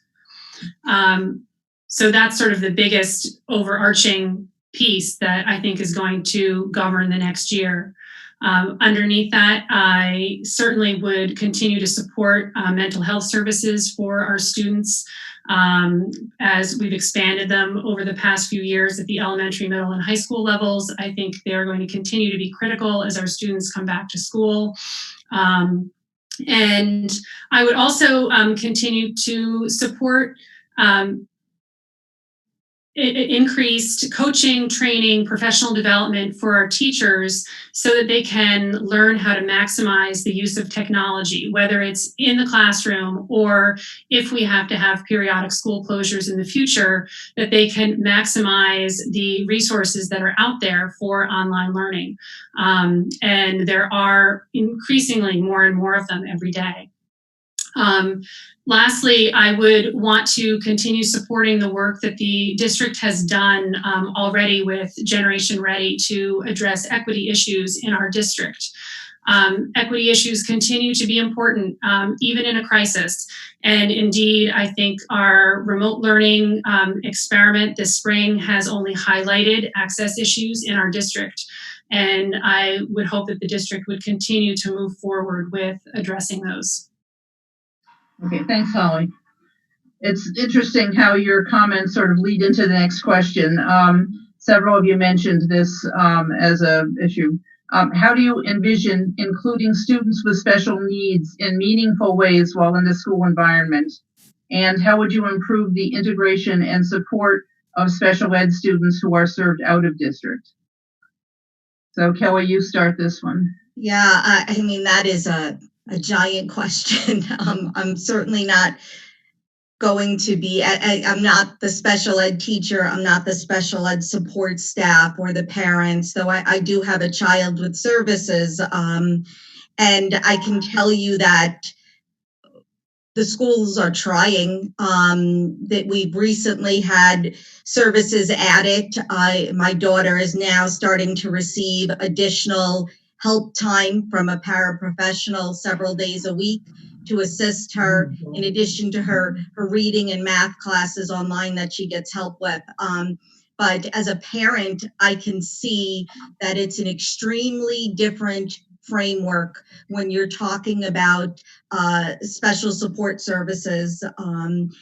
S4: So that's sort of the biggest overarching piece that I think is going to govern the next year. Underneath that, I certainly would continue to support mental health services for our students as we've expanded them over the past few years at the elementary, middle, and high school levels. I think they're going to continue to be critical as our students come back to school. And I would also continue to support increased coaching, training, professional development for our teachers so that they can learn how to maximize the use of technology, whether it's in the classroom or if we have to have periodic school closures in the future, that they can maximize the resources that are out there for online learning. And there are increasingly more and more of them every day. Lastly, I would want to continue supporting the work that the district has done already with Generation Ready to address equity issues in our district. Equity issues continue to be important, even in a crisis. And indeed, I think our remote learning experiment this spring has only highlighted access issues in our district. And I would hope that the district would continue to move forward with addressing those.
S2: Okay, thanks, Holly. It's interesting how your comments sort of lead into the next question. Several of you mentioned this as an issue. How do you envision including students with special needs in meaningful ways while in the school environment? And how would you improve the integration and support of special ed students who are served out of district? So Kelly, you start this one.
S6: Yeah, I mean, that is a giant question. I'm certainly not going to be, I'm not the special ed teacher, I'm not the special ed support staff or the parents, though I do have a child with services. And I can tell you that the schools are trying, that we've recently had services added. My daughter is now starting to receive additional help time from a paraprofessional several days a week to assist her, in addition to her reading and math classes online that she gets help with. But as a parent, I can see that it's an extremely different framework when you're talking about special support services. And,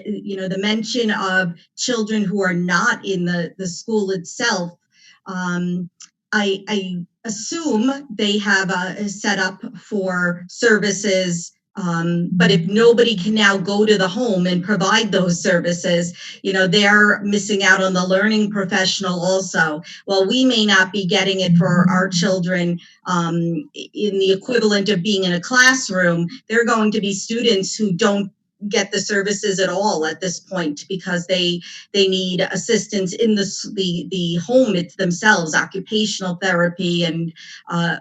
S6: you know, the mention of children who are not in the school itself, I assume they have a setup for services. But if nobody can now go to the home and provide those services, you know, they're missing out on the learning professional also. Well, we may not be getting it for our children in the equivalent of being in a classroom. There are going to be students who don't get the services at all at this point because they need assistance in the home themselves, occupational therapy and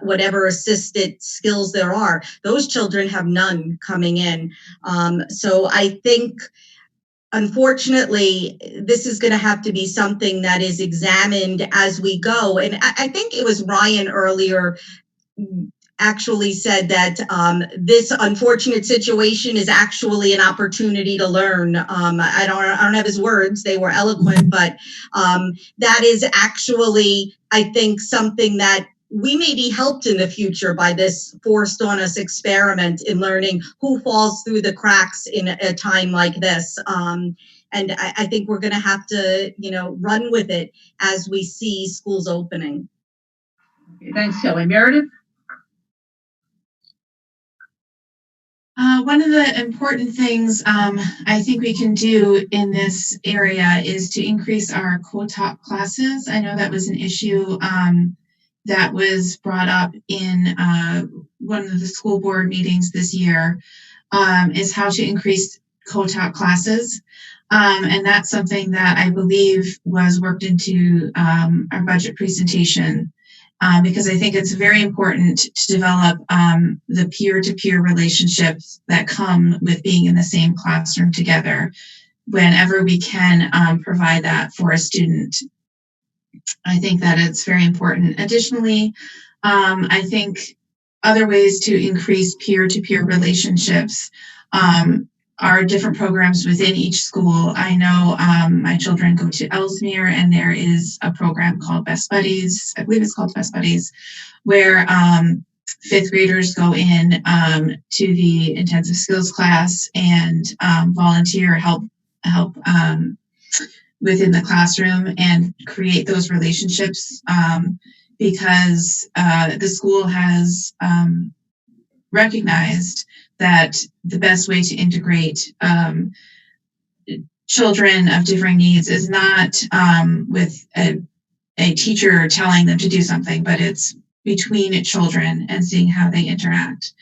S6: whatever assisted skills there are. Those children have none coming in. So I think, unfortunately, this is going to have to be something that is examined as we go. And I think it was Ryan earlier actually said that this unfortunate situation is actually an opportunity to learn. I don't have his words; they were eloquent, but that is actually, I think, something that we may be helped in the future by this forced on us experiment in learning who falls through the cracks in a time like this. And I think we're going to have to, you know, run with it as we see schools opening.
S2: Okay, thanks, Kelly. Meredith?
S7: One of the important things I think we can do in this area is to increase our co-taught classes. I know that was an issue that was brought up in one of the school board meetings this year, is how to increase co-taught classes. And that's something that I believe was worked into our budget presentation. Because I think it's very important to develop the peer-to-peer relationships that come with being in the same classroom together whenever we can provide that for a student. I think that it's very important. Additionally, I think other ways to increase peer-to-peer relationships are different programs within each school. I know my children go to Ellesmere, and there is a program called Best Buddies. I believe it's called Best Buddies, where fifth graders go in to the intensive skills class and volunteer, help within the classroom and create those relationships because the school has recognized that the best way to integrate children of differing needs is not with a teacher telling them to do something, but it's between children and seeing how they interact.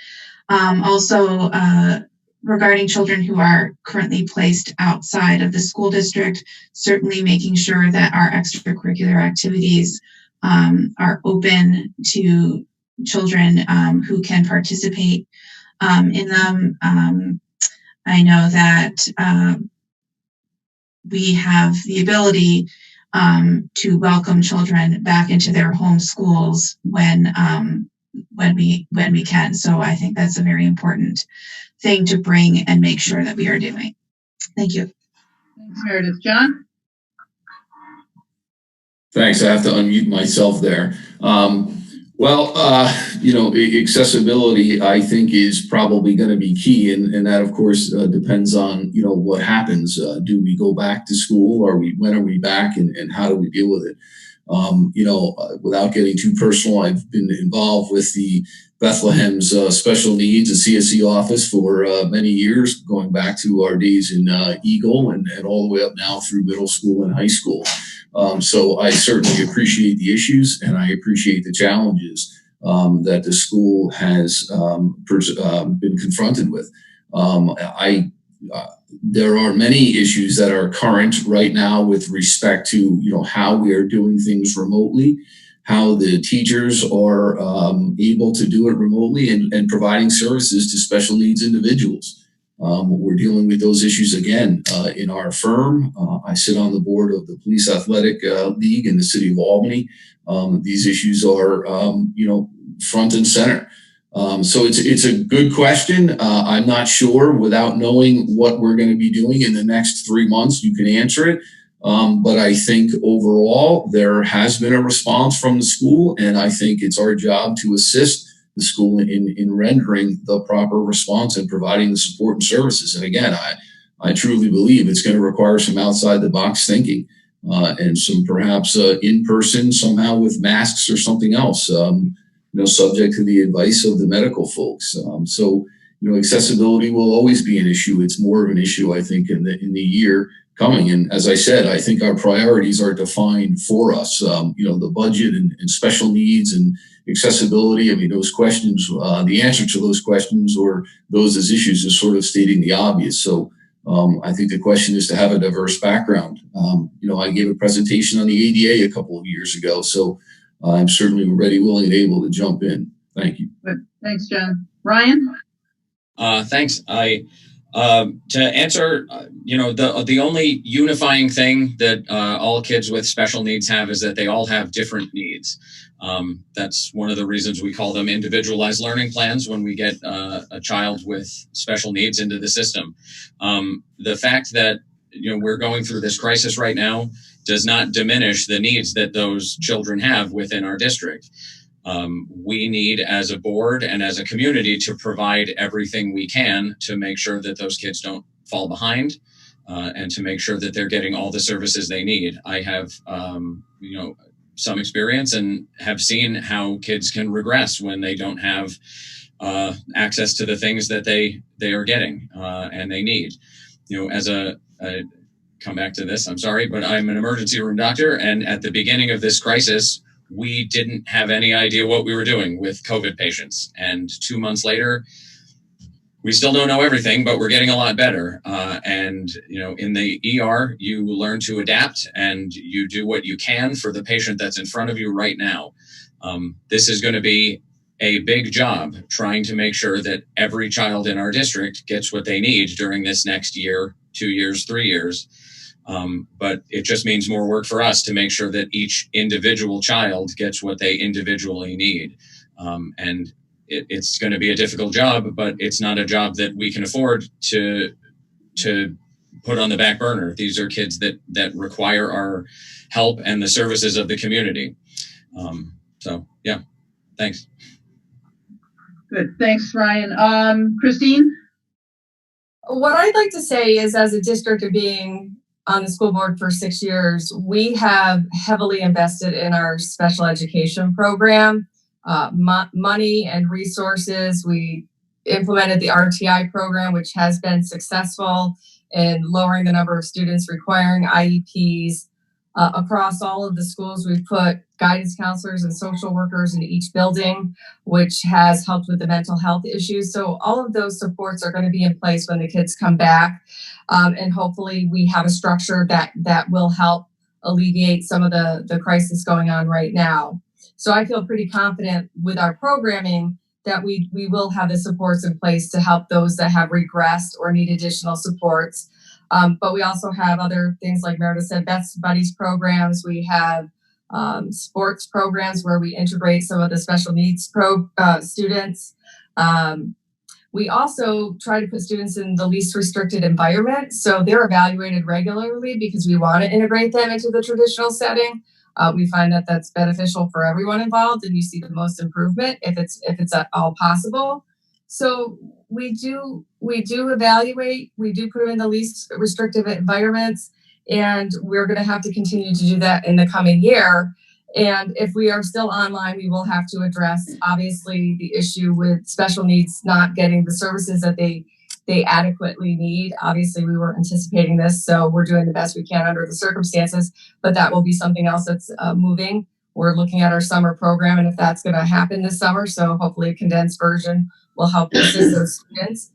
S7: Also, regarding children who are currently placed outside of the school district, certainly making sure that our extracurricular activities are open to children who can participate in them. I know that we have the ability to welcome children back into their home schools when we can. So I think that's a very important thing to bring and make sure that we are doing. Thank you.
S2: Thanks, Meredith. John?
S8: Thanks. I have to unmute myself there. You know, accessibility, I think, is probably going to be key. And that, of course, depends on, you know, what happens. Do we go back to school? When are we back? And how do we deal with it? Without getting too personal, I've been involved with the Bethlehem's special needs and CSE office for many years, going back to our days in Eagle and all the way up now through middle school and high school. So I certainly appreciate the issues, and I appreciate the challenges that the school has been confronted with. There are many issues that are current right now with respect to how we are doing things remotely, how the teachers are able to do it remotely and providing services to special needs individuals. We're dealing with those issues again in our firm. I sit on the board of the Police Athletic League in the city of Albany. These issues are, front and center. So it's a good question. I'm not sure, without knowing what we're going to be doing in the next 3 months, you can answer it. But I think overall there has been a response from the school, and I think it's our job to assist the school in rendering the proper response and providing the support and services. And again, I truly believe it's going to require some outside the box thinking and some perhaps in person somehow with masks or something else. Subject to the advice of the medical folks. So accessibility will always be an issue. It's more of an issue, I think, in the year coming. And as I said, I think our priorities are defined for us. The budget and special needs and accessibility. I mean, those questions, the answer to those questions or those as issues is sort of stating the obvious. So I think the question is to have a diverse background. I gave a presentation on the ADA a couple of years ago, so I'm certainly ready, willing, and able to jump in. Thank you.
S2: Good. Thanks, John. Ryan?
S9: Thanks. To answer, the only unifying thing that all kids with special needs have is that they all have different needs. That's one of the reasons we call them individualized learning plans when we get a child with special needs into the system. The fact that we're going through this crisis right now does not diminish the needs that those children have within our district. We need, as a board and as a community, to provide everything we can to make sure that those kids don't fall behind and to make sure that they're getting all the services they need. I have, some experience and have seen how kids can regress when they don't have access to the things that they are getting and they need. Come back to this, I'm sorry, but I'm an emergency room doctor, and at the beginning of this crisis, we didn't have any idea what we were doing with COVID patients. And 2 months later, we still don't know everything, but we're getting a lot better. In the ER, you learn to adapt and you do what you can for the patient that's in front of you right now. This is going to be a big job trying to make sure that every child in our district gets what they need during this next year, 2 years, 3 years. But it just means more work for us to make sure that each individual child gets what they individually need. And it's going to be a difficult job, but it's not a job that we can afford to put on the back burner. These are kids that require our help and the services of the community. Thanks.
S2: Good. Thanks, Ryan. Christine?
S3: What I'd like to say is, as a district of being on the school board for 6 years, we have heavily invested in our special education program, money and resources. We implemented the RTI program, which has been successful in lowering the number of students requiring IEPs. Across all of the schools, we've put guidance counselors and social workers in each building, which has helped with the mental health issues. So all of those supports are going to be in place when the kids come back. And hopefully we have a structure that will help alleviate some of the crisis going on right now. So I feel pretty confident with our programming that we will have the supports in place to help those that have regressed or need additional supports. But we also have other things like Meredith said, Best Buddies programs. We have sports programs where we integrate some of the special needs students. We also try to put students in the least restricted environment. So they're evaluated regularly because we want to integrate them into the traditional setting. We find that that's beneficial for everyone involved, and you see the most improvement if it's at all possible. So we do evaluate, we do put them in the least restrictive environments, and we're going to have to continue to do that in the coming year. And if we are still online, we will have to address, obviously, the issue with special needs not getting the services that they adequately need. Obviously, we were anticipating this, so we're doing the best we can under the circumstances, but that will be something else that's moving. We're looking at our summer program and if that's going to happen this summer, so hopefully a condensed version will help assist those students.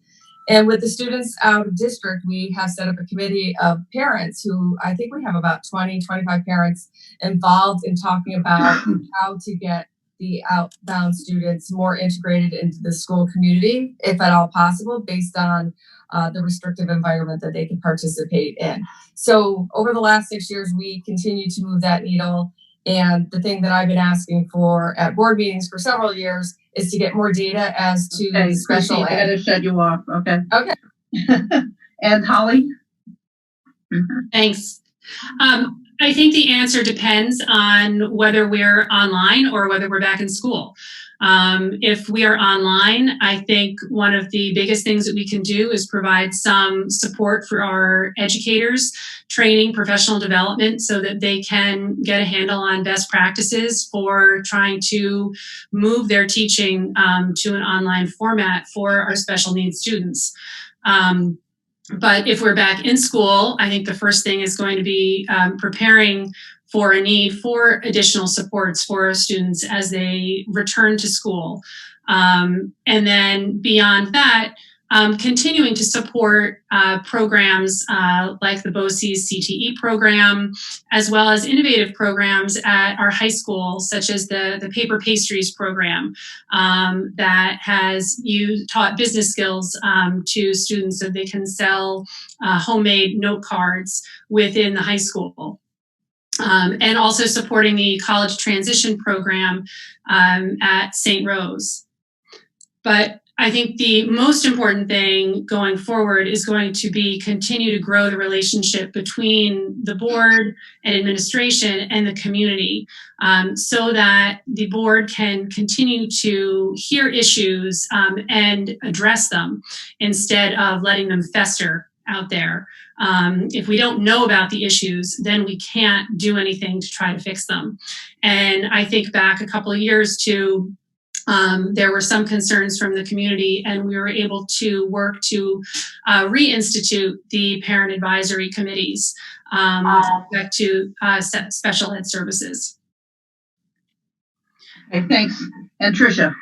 S3: And with the students out of district, we have set up a committee of parents who I think we have about 20, 25 parents involved in talking about how to get the outbound students more integrated into the school community, if at all possible, based on the restrictive environment that they can participate in. So over the last 6 years, we continue to move that needle. And the thing that I've been asking for at board meetings for several years is to get more data as to special ed.
S2: I gotta shut you off. Okay.
S3: Okay.
S2: And Holly?
S4: Thanks. I think the answer depends on whether we're online or whether we're back in school. If we are online, I think one of the biggest things that we can do is provide some support for our educators, training, professional development, so that they can get a handle on best practices for trying to move their teaching to an online format for our special needs students. But if we're back in school, I think the first thing is going to be preparing for a need for additional supports for our students as they return to school. And then beyond that, continuing to support programs like the BOE CTE program, as well as innovative programs at our high school, such as the Paper Pastries program that has taught business skills to students so they can sell homemade note cards within the high school. And also supporting the college transition program at St. Rose. But I think the most important thing going forward is going to be continue to grow the relationship between the board and administration and the community so that the board can continue to hear issues and address them instead of letting them fester out there. If we don't know about the issues, then we can't do anything to try to fix them. And I think back a couple of years to there were some concerns from the community, and we were able to work to reinstitute the parent advisory committees with respect to special ed services.
S2: Okay, thanks. And Tricia.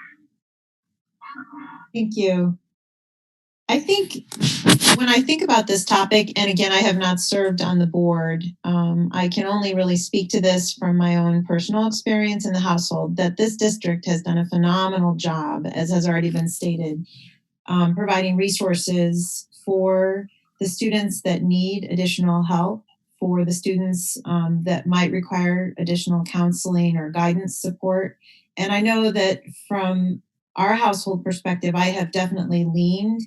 S5: Thank you. I think when I think about this topic, and again, I have not served on the board, I can only really speak to this from my own personal experience in the household, that this district has done a phenomenal job, as has already been stated, providing resources for the students that need additional help, for the students that might require additional counseling or guidance support. And I know that from our household perspective, I have definitely leaned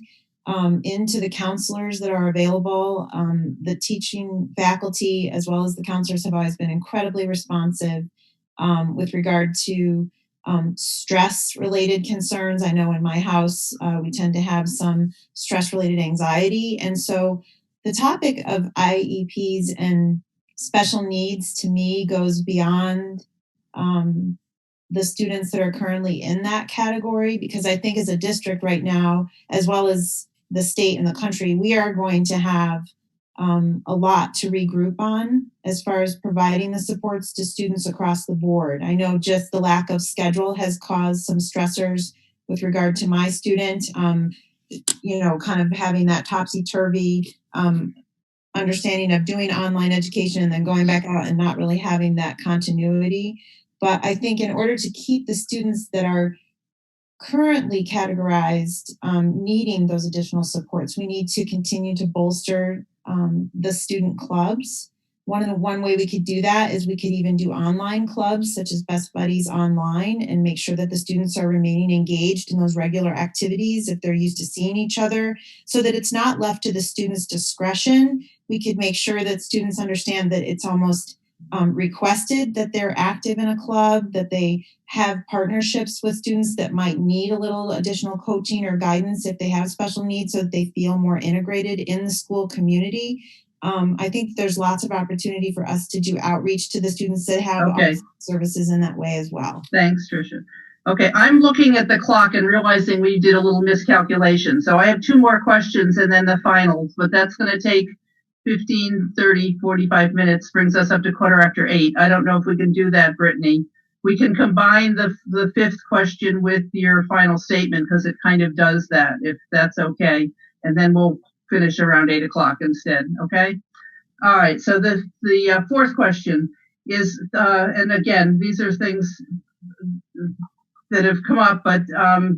S5: into the counselors that are available. The teaching faculty, as well as the counselors, have always been incredibly responsive with regard to stress-related concerns. I know in my house, we tend to have some stress-related anxiety. And so the topic of IEPs and special needs, to me, goes beyond the students that are currently in that category, because I think as a district right now, as well as the state and the country, we are going to have a lot to regroup on as far as providing the supports to students across the board. I know just the lack of schedule has caused some stressors with regard to my student, kind of having that topsy-turvy understanding of doing online education and then going back out and not really having that continuity. But I think in order to keep the students that are currently categorized needing those additional supports, we need to continue to bolster the student clubs. One way we could do that is we could even do online clubs such as Best Buddies Online and make sure that the students are remaining engaged in those regular activities if they're used to seeing each other, so that it's not left to the students' discretion. We could make sure that students understand that it's almost requested that they're active in a club, that they have partnerships with students that might need a little additional coaching or guidance if they have special needs, so that they feel more integrated in the school community. I think there's lots of opportunity for us to do outreach to the students that have
S2: Okay.
S5: services in that way as well.
S2: Thanks, Tricia. Okay, I'm looking at the clock and realizing we did a little miscalculation. So I have 2 more questions and then the finals, but that's going to take 15, 30, 45 minutes, brings us up to 8:15. I don't know if we can do that, Brittany. We can combine the 5th question with your final statement because it kind of does that, if that's okay. And then we'll finish around 8 o'clock instead, okay? All right, so the 4th question is, and again, these are things that have come up, but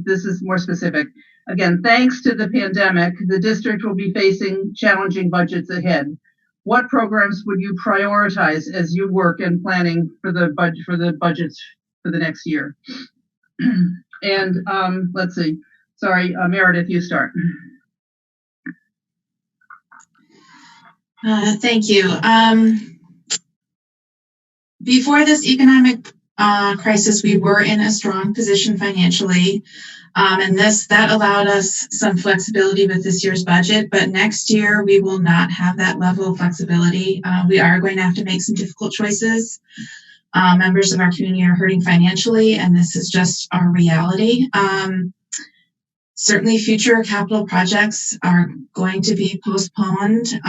S2: this is more specific. Again, thanks to the pandemic, the district will be facing challenging budgets ahead. What programs would you prioritize as you work in planning for the budgets for the next year? And let's see. Sorry, Meredith, you start.
S7: Thank you. Before this economic crisis, we were in a strong position financially, and that allowed us some flexibility with this year's budget. But next year, we will not have that level of flexibility. We are going to have to make some difficult choices. Members of our community are hurting financially, and this is just our reality. Certainly, future capital projects are going to be postponed.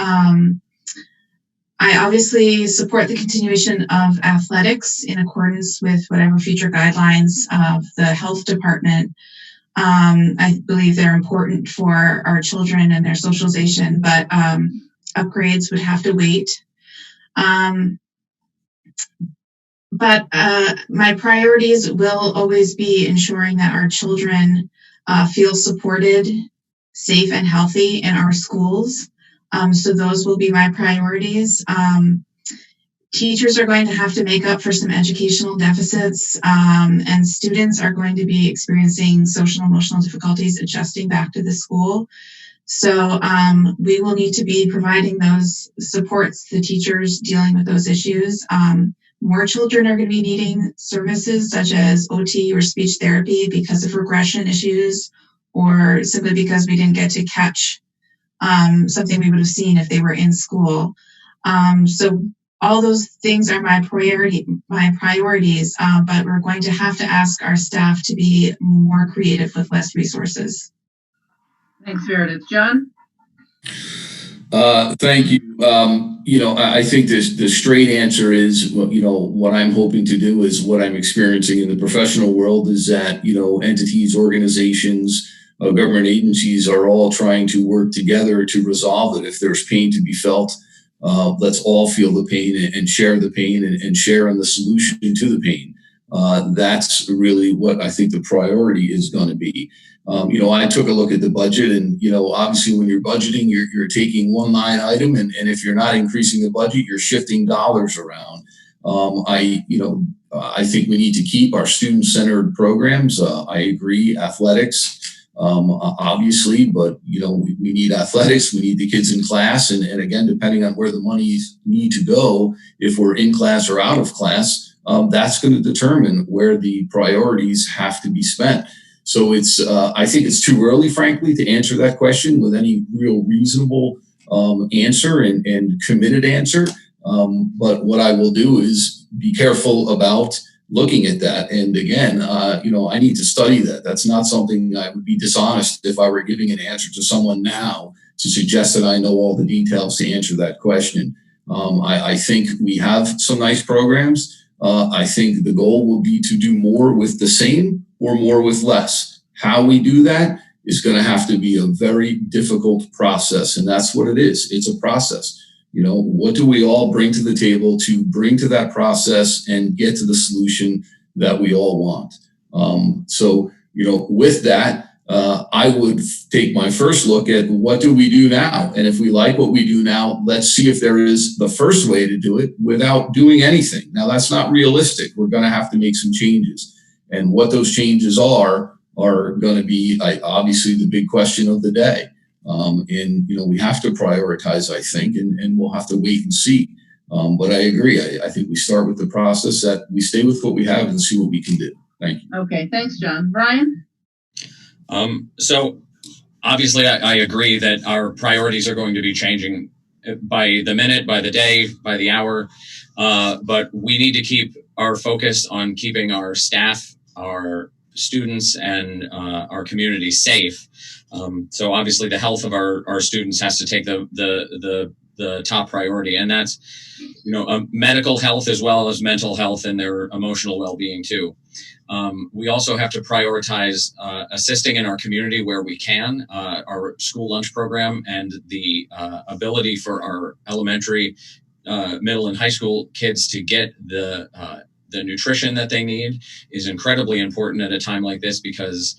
S7: I obviously support the continuation of athletics in accordance with whatever future guidelines of the health department. I believe they're important for our children and their socialization, but upgrades would have to wait. But my priorities will always be ensuring that our children feel supported, safe, and healthy in our schools. So those will be my priorities. Teachers are going to have to make up for some educational deficits, and students are going to be experiencing social and emotional difficulties adjusting back to the school. So we will need to be providing those supports to the teachers dealing with those issues. More children are going to be needing services such as OT or speech therapy because of regression issues, or simply because we didn't get to catch something we would have seen if they were in school. So all those things are my priorities, but we're going to have to ask our staff to be more creative with less resources.
S2: Thanks, Meredith. John?
S8: Thank you. I think the straight answer is, what I'm hoping to do is what I'm experiencing in the professional world is that, entities, organizations, government agencies are all trying to work together to resolve it. If there's pain to be felt, let's all feel the pain and share the pain and share in the solution to the pain. That's really what I think the priority is going to be. I took a look at the budget, and obviously when you're budgeting, you're taking one line item, and if you're not increasing the budget, you're shifting dollars around. I think we need to keep our student-centered programs. I agree, athletics. Obviously, but we need athletics, we need the kids in class, and again, depending on where the monies need to go, if we're in class or out of class, that's going to determine where the priorities have to be spent. So I think it's too early, frankly, to answer that question with any real reasonable answer and committed answer. But what I will do is be careful about looking at that. And again, I need to study that. That's not something I would be dishonest if I were giving an answer to someone now to suggest that I know all the details to answer that question. I think we have some nice programs. I think the goal will be to do more with the same or more with less. How we do that is going to have to be a very difficult process. And that's what it is. It's a process. What do we all bring to the table to bring to that process and get to the solution that we all want? With that, I would take my first look at what do we do now? And if we like what we do now, let's see if there is the first way to do it without doing anything. Now, that's not realistic. We're going to have to make some changes. And what those changes are going to be obviously the big question of the day. We have to prioritize, I think, and we'll have to wait and see. But I agree. I think we start with the process that we stay with what we have and see what we can do. Thank you.
S2: Okay, thanks, John. Brian?
S9: So obviously I agree that our priorities are going to be changing by the minute, by the day, by the hour. But we need to keep our focus on keeping our staff, our students, and our community safe. So obviously the health of our students has to take the top priority, and that's, medical health as well as mental health and their emotional well-being too. We also have to prioritize assisting in our community where we can. Our school lunch program and the ability for our elementary, middle, and high school kids to get the nutrition that they need is incredibly important at a time like this, because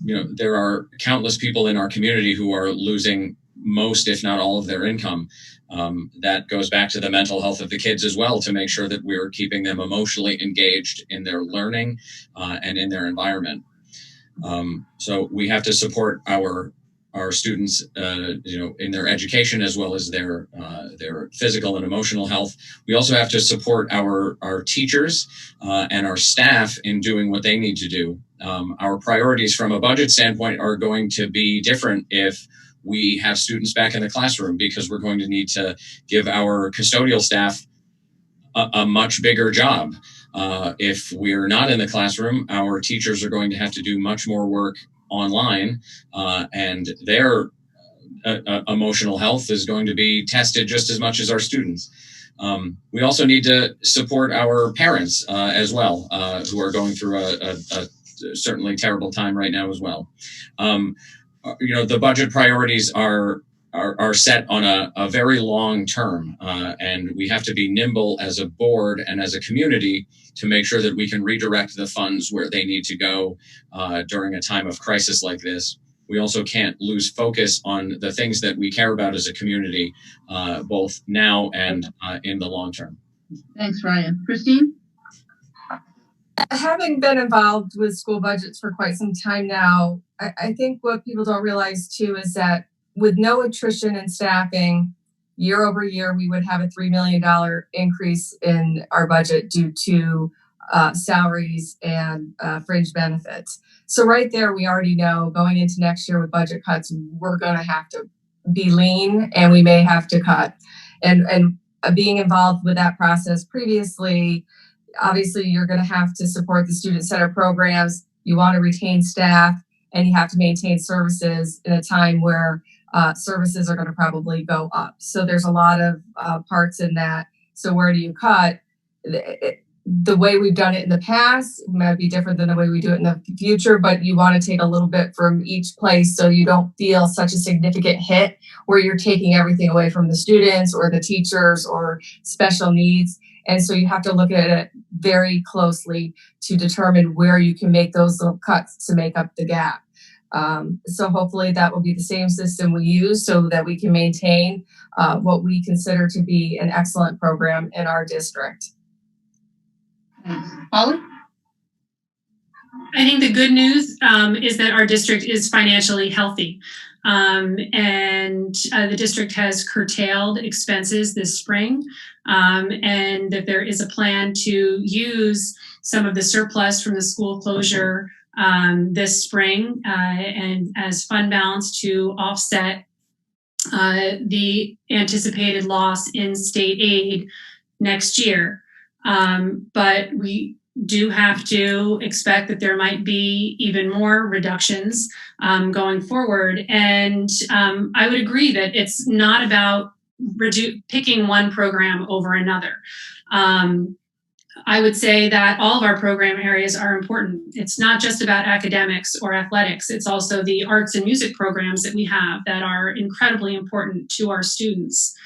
S9: there are countless people in our community who are losing most, if not all, of their income. That goes back to the mental health of the kids as well, to make sure that we're keeping them emotionally engaged in their learning and in their environment. So we have to support our students, in their education as well as their physical and emotional health. We also have to support our teachers and our staff in doing what they need to do. Our priorities from a budget standpoint are going to be different if we have students back in the classroom, because we're going to need to give our custodial staff a much bigger job. If we're not in the classroom, our teachers are going to have to do much more work online, and their emotional health is going to be tested just as much as our students. We also need to support our parents as well, who are going through a certainly terrible time right now as well. The budget priorities are set on a very long term, and we have to be nimble as a board and as a community to make sure that we can redirect the funds where they need to go during a time of crisis like this. We also can't lose focus on the things that we care about as a community, both now and in the long term.
S2: Thanks, Ryan. Christine?
S3: Having been involved with school budgets for quite some time now, I think what people don't realize too is that with no attrition in staffing, year over year, we would have a $3 million increase in our budget due to salaries and fringe benefits. So right there, we already know going into next year with budget cuts, we're going to have to be lean and we may have to cut. And being involved with that process previously, obviously, you're going to have to support the student center programs. You want to retain staff, and you have to maintain services in a time where services are going to probably go up. So there's a lot of parts in that. So where do you cut? The way we've done it in the past might be different than the way we do it in the future, but you want to take a little bit from each place so you don't feel such a significant hit where you're taking everything away from the students or the teachers or special needs. And so you have to look at it very closely to determine where you can make those little cuts to make up the gap. So hopefully that will be the same system we use so that we can maintain what we consider to be an excellent program in our district.
S2: Holly?
S4: I think the good news is that our district is financially healthy. And the district has curtailed expenses this spring, and that there is a plan to use some of the surplus from the school closure this spring and as fund balance to offset the anticipated loss in state aid next year. But we do have to expect that there might be even more reductions going forward. And I would agree that it's not about picking one program over another. I would say that all of our program areas are important. It's not just about academics or athletics. It's also the arts and music programs that we have that are incredibly important to our students.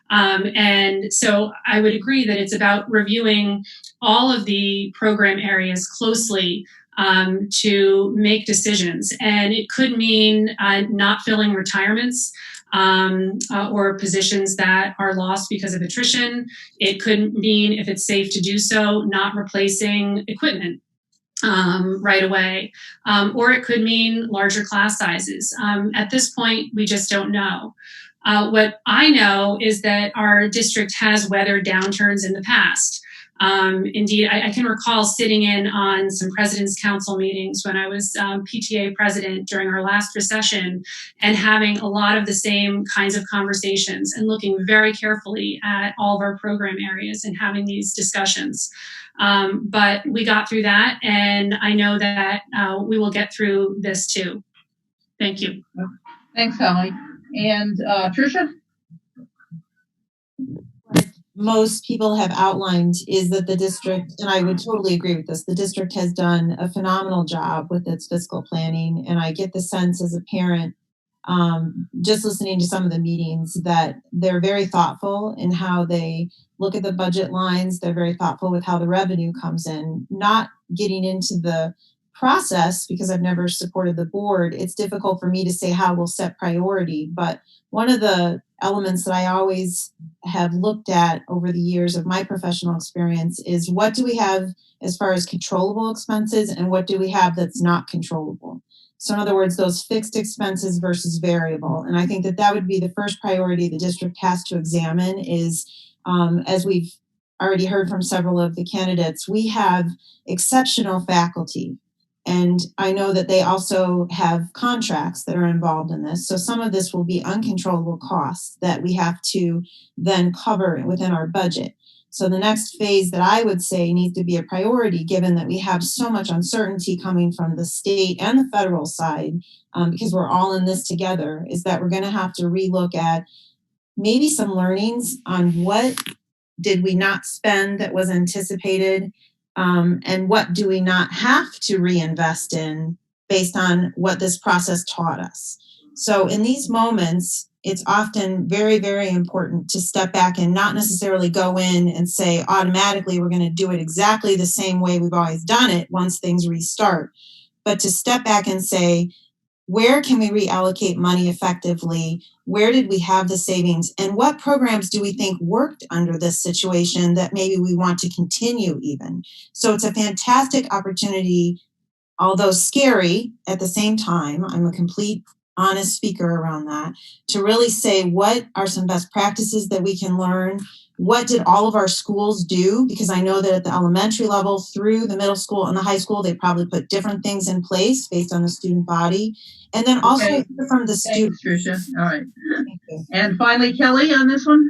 S4: And so I would agree that it's about reviewing all of the program areas closely to make decisions. And it could mean not filling retirements or positions that are lost because of attrition. It could mean, if it's safe to do so, not replacing equipment right away. Or it could mean larger class sizes. At this point, we just don't know. What I know is that our district has weathered downturns in the past. Indeed, I can recall sitting in on some President's Council meetings when I was PTA president during our last recession and having a lot of the same kinds of conversations and looking very carefully at all of our program areas and having these discussions. But we got through that, and I know that we will get through this too. Thank you.
S2: Thanks, Holly. And Tricia?
S5: Most people have outlined is that the district, and I would totally agree with this, the district has done a phenomenal job with its fiscal planning. And I get the sense as a parent, just listening to some of the meetings, that they're very thoughtful in how they look at the budget lines. They're very thoughtful with how the revenue comes in, not getting into the process because I've never supported the board. It's difficult for me to say how we'll set priority, but one of the elements that I always have looked at over the years of my professional experience is what do we have as far as controllable expenses and what do we have that's not controllable. So in other words, those fixed expenses versus variable. And I think that that would be the first priority the district has to examine is, as we've already heard from several of the candidates, we have exceptional faculty. And I know that they also have contracts that are involved in this. So some of this will be uncontrollable costs that we have to then cover within our budget. So the next phase that I would say needs to be a priority, given that we have so much uncertainty coming from the state and the federal side, because we're all in this together, is that we're going to have to relook at maybe some learnings on what did we not spend that was anticipated. And what do we not have to reinvest in based on what this process taught us? So in these moments, it's often very, very important to step back and not necessarily go in and say automatically we're going to do it exactly the same way we've always done it once things restart, but to step back and say, where can we reallocate money effectively? Where did we have the savings? And what programs do we think worked under this situation that maybe we want to continue even? So it's a fantastic opportunity, although scary at the same time. I'm a complete honest speaker around that, to really say what are some best practices that we can learn? What did all of our schools do? Because I know that at the elementary level through the middle school and the high school, they probably put different things in place based on the student body. And then also
S2: Okay.
S5: from the students.
S2: Thanks, Tricia. All right. And finally, Kelly, on this one?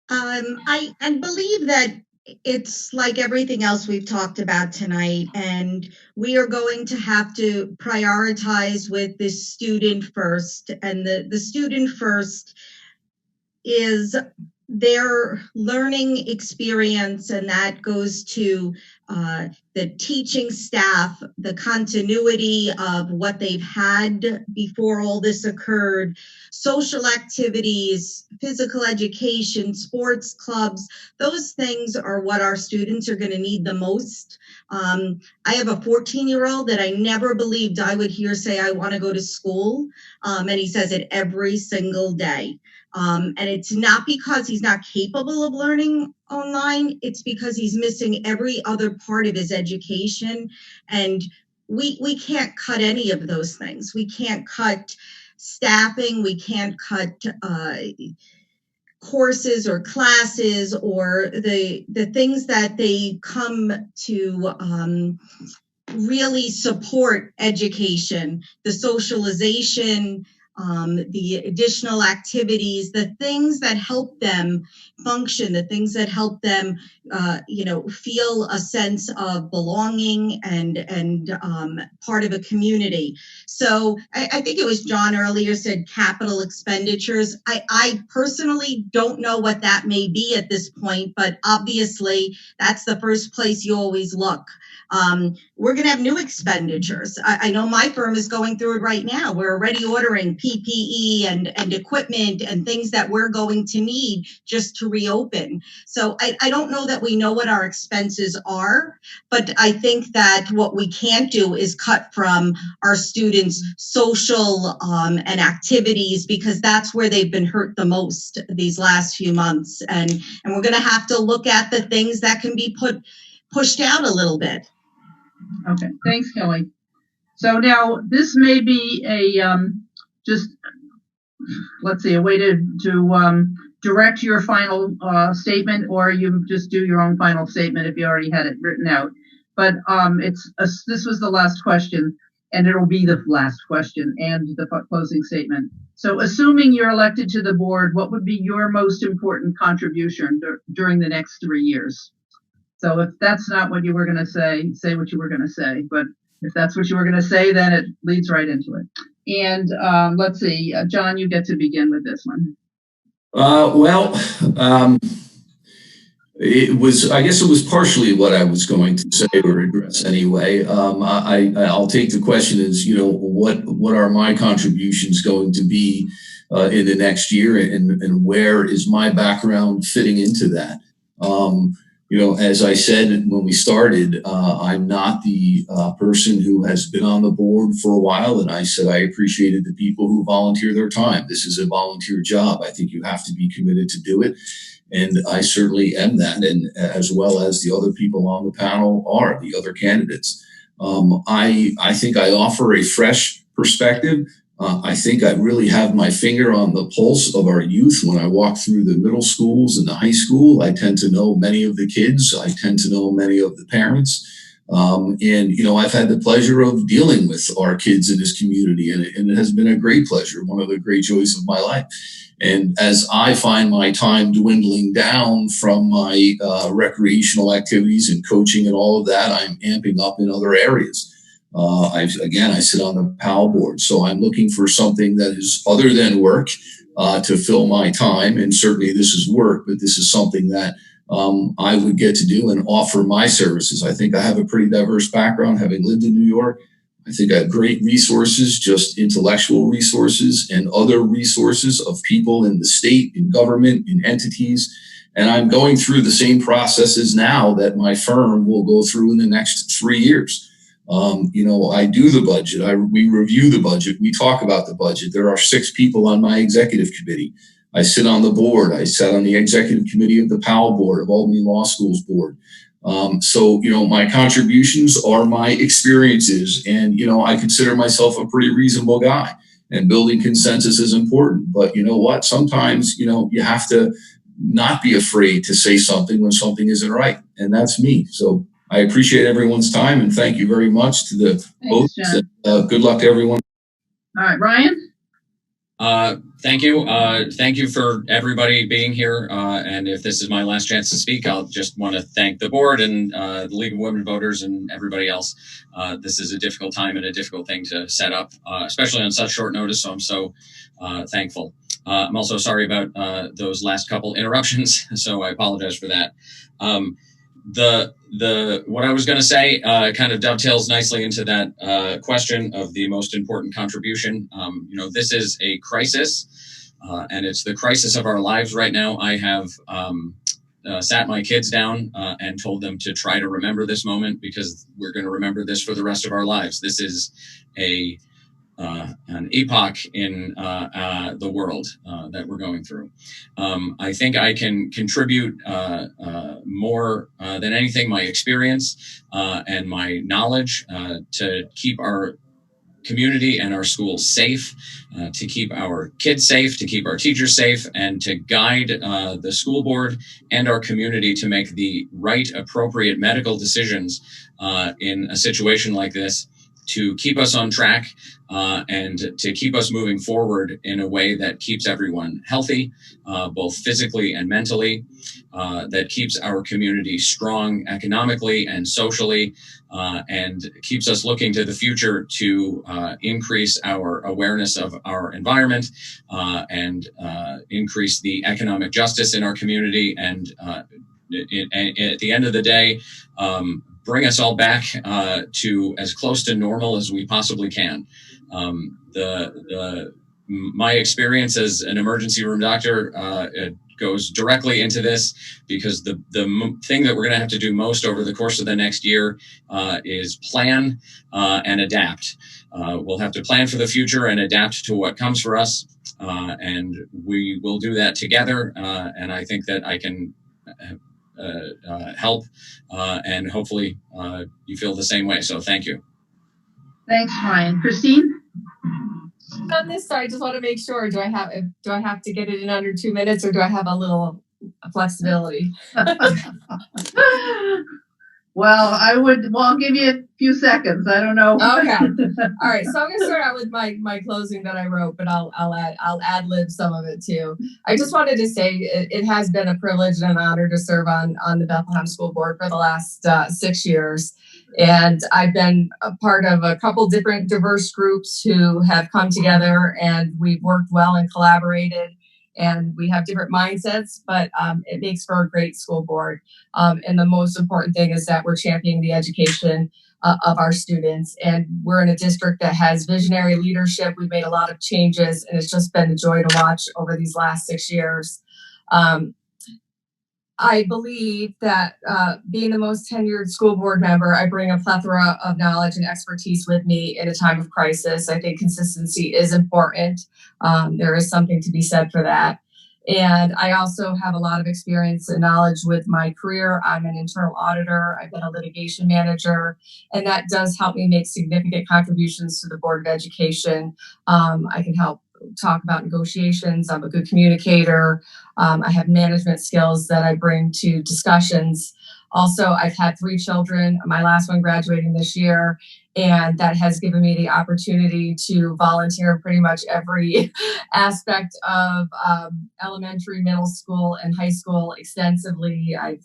S6: I believe that it's like everything else we've talked about tonight, and we are going to have to prioritize with the student first. And the student first is their learning experience, and that goes to the teaching staff, the continuity of what they've had before all this occurred, social activities, physical education, sports clubs. Those things are what our students are going to need the most. I have a 14-year-old that I never believed I would hear say, I want to go to school. And he says it every single day. And it's not because he's not capable of learning online, it's because he's missing every other part of his education. And we can't cut any of those things. We can't cut staffing, we can't cut courses or classes or the things that they come to really support education, the socialization, the additional activities, the things that help them function, the things that help them, feel a sense of belonging and part of a community. So I think it was John earlier said capital expenditures. I personally don't know what that may be at this point, but obviously that's the first place you always look. We're going to have new expenditures. I know my firm is going through it right now. We're already ordering PPE and equipment and things that we're going to need just to reopen. So I don't know that we know what our expenses are, but I think that what we can't do is cut from our students' social and activities, because that's where they've been hurt the most these last few months. And we're going to have to look at the things that can be pushed out a little bit.
S2: Okay, thanks, Kelly. So now this may be a a way to direct your final statement, or you just do your own final statement if you already had it written out. But this was the last question, and it'll be the last question and the closing statement. So assuming you're elected to the board, what would be your most important contribution during the next 3 years? So if that's not what you were going to say what you were going to say. But if that's what you were going to say, then it leads right into it. And let's see, John, you get to begin with this one.
S8: I guess it was partially what I was going to say or address anyway. I'll take the question as, what are my contributions going to be in the next year, and where is my background fitting into that? As I said when we started, I'm not the person who has been on the board for a while, and I said I appreciated the people who volunteer their time. This is a volunteer job. I think you have to be committed to do it. And I certainly am that, and as well as the other people on the panel are, the other candidates. I think I offer a fresh perspective. I think I really have my finger on the pulse of our youth. When I walk through the middle schools and the high school, I tend to know many of the kids. I tend to know many of the parents. I've had the pleasure of dealing with our kids in this community, and it has been a great pleasure, one of the great joys of my life. And as I find my time dwindling down from my recreational activities and coaching and all of that, I'm amping up in other areas. I sit on the PAL board, so I'm looking for something that is other than work to fill my time. And certainly this is work, but this is something that I would get to do and offer my services. I think I have a pretty diverse background, having lived in New York. I think I have great resources, just intellectual resources and other resources of people in the state, in government, in entities. And I'm going through the same processes now that my firm will go through in the next 3 years. I do the budget. We review the budget. We talk about the budget. There are 6 people on my executive committee. I sit on the board. I sat on the executive committee of the Powell board, of Albany Law School's board. My contributions are my experiences, and, I consider myself a pretty reasonable guy, and building consensus is important. But you know what? Sometimes, you have to not be afraid to say something when something isn't right. And that's me. So I appreciate everyone's time, and thank you very much to the hosts. Good luck to everyone.
S2: All right, Ryan.
S9: Thank you. Thank you for everybody being here. And if this is my last chance to speak, I'll just want to thank the board and the League of Women Voters and everybody else. This is a difficult time and a difficult thing to set up, especially on such short notice. So I'm so thankful. I'm also sorry about those last couple interruptions, so I apologize for that. What I was going to say kind of dovetails nicely into that question of the most important contribution. This is a crisis, and it's the crisis of our lives right now. I have sat my kids down and told them to try to remember this moment, because we're going to remember this for the rest of our lives. This is an epoch in the world that we're going through. I think I can contribute more than anything, my experience and my knowledge to keep our community and our schools safe, to keep our kids safe, to keep our teachers safe, and to guide the school board and our community to make the right, appropriate medical decisions in a situation like this, to keep us on track and to keep us moving forward in a way that keeps everyone healthy, both physically and mentally, that keeps our community strong economically and socially, and keeps us looking to the future to increase our awareness of our environment and increase the economic justice in our community, and at the end of the day, bring us all back to as close to normal as we possibly can. My experience as an emergency room doctor it goes directly into this, because the thing that we're going to have to do most over the course of the next year is plan and adapt. We'll have to plan for the future and adapt to what comes for us, and we will do that together. And I think that I can help, and hopefully you feel the same way. So thank you.
S2: Thanks, Ryan. Christine?
S3: on this, so I just want to make sure. Do I have to get it in under 2 minutes, or do I have a little flexibility?
S2: Well, I'll give you a few seconds. I don't know.
S3: Okay. All right. So I'm going to start out with my closing that I wrote, but I'll ad lib some of it too. I just wanted to say it has been a privilege and an honor to serve on the Bethlehem School Board for the last 6 years. And I've been a part of a couple different diverse groups who have come together, and we've worked well and collaborated. And we have different mindsets, but it makes for a great school board. And the most important thing is that we're championing the education of our students. And we're in a district that has visionary leadership. We've made a lot of changes, and it's just been a joy to watch over these last 6 years. I believe that being the most tenured school board member, I bring a plethora of knowledge and expertise with me in a time of crisis. I think consistency is important. There is something to be said for that. And I also have a lot of experience and knowledge with my career. I'm an internal auditor. I've been a litigation manager, and that does help me make significant contributions to the Board of Education. I can help talk about negotiations. I'm a good communicator. I have management skills that I bring to discussions. Also, I've had 3 children, my last one graduating this year, and that has given me the opportunity to volunteer pretty much every aspect of elementary, middle school, and high school extensively. I've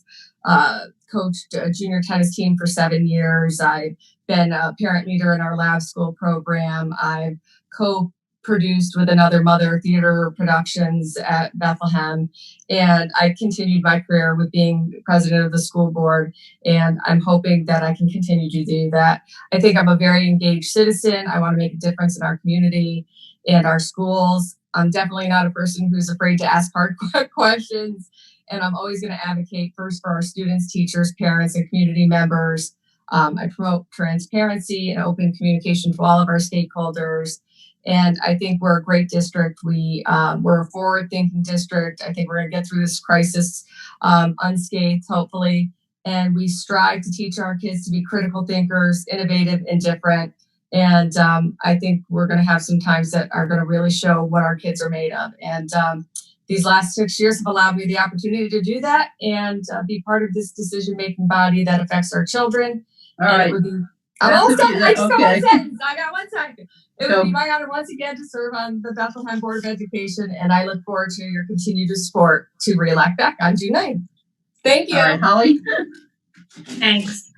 S3: coached a junior tennis team for 7 years. I've been a parent leader in our lab school program. I've co-produced with another mother theater productions at Bethlehem. And I continued my career with being president of the school board. And I'm hoping that I can continue to do that. I think I'm a very engaged citizen. I want to make a difference in our community and our schools. I'm definitely not a person who's afraid to ask hard questions. And I'm always going to advocate first for our students, teachers, parents, and community members. I promote transparency and open communication to all of our stakeholders. And I think we're a great district. We're a forward-thinking district. I think we're going to get through this crisis unscathed, hopefully. And we strive to teach our kids to be critical thinkers, innovative, and different. And I think we're going to have some times that are going to really show what our kids are made of. And these last 6 years have allowed me the opportunity to do that and be part of this decision-making body that affects our children.
S2: All right.
S3: I'm almost done. I just got one sentence. I got 1 second. It would be my honor once again to serve on the Bethlehem Board of Education, and I look forward to your continued support to re-elect back on June 9th. Thank you.
S2: All right, Holly.
S4: Thanks.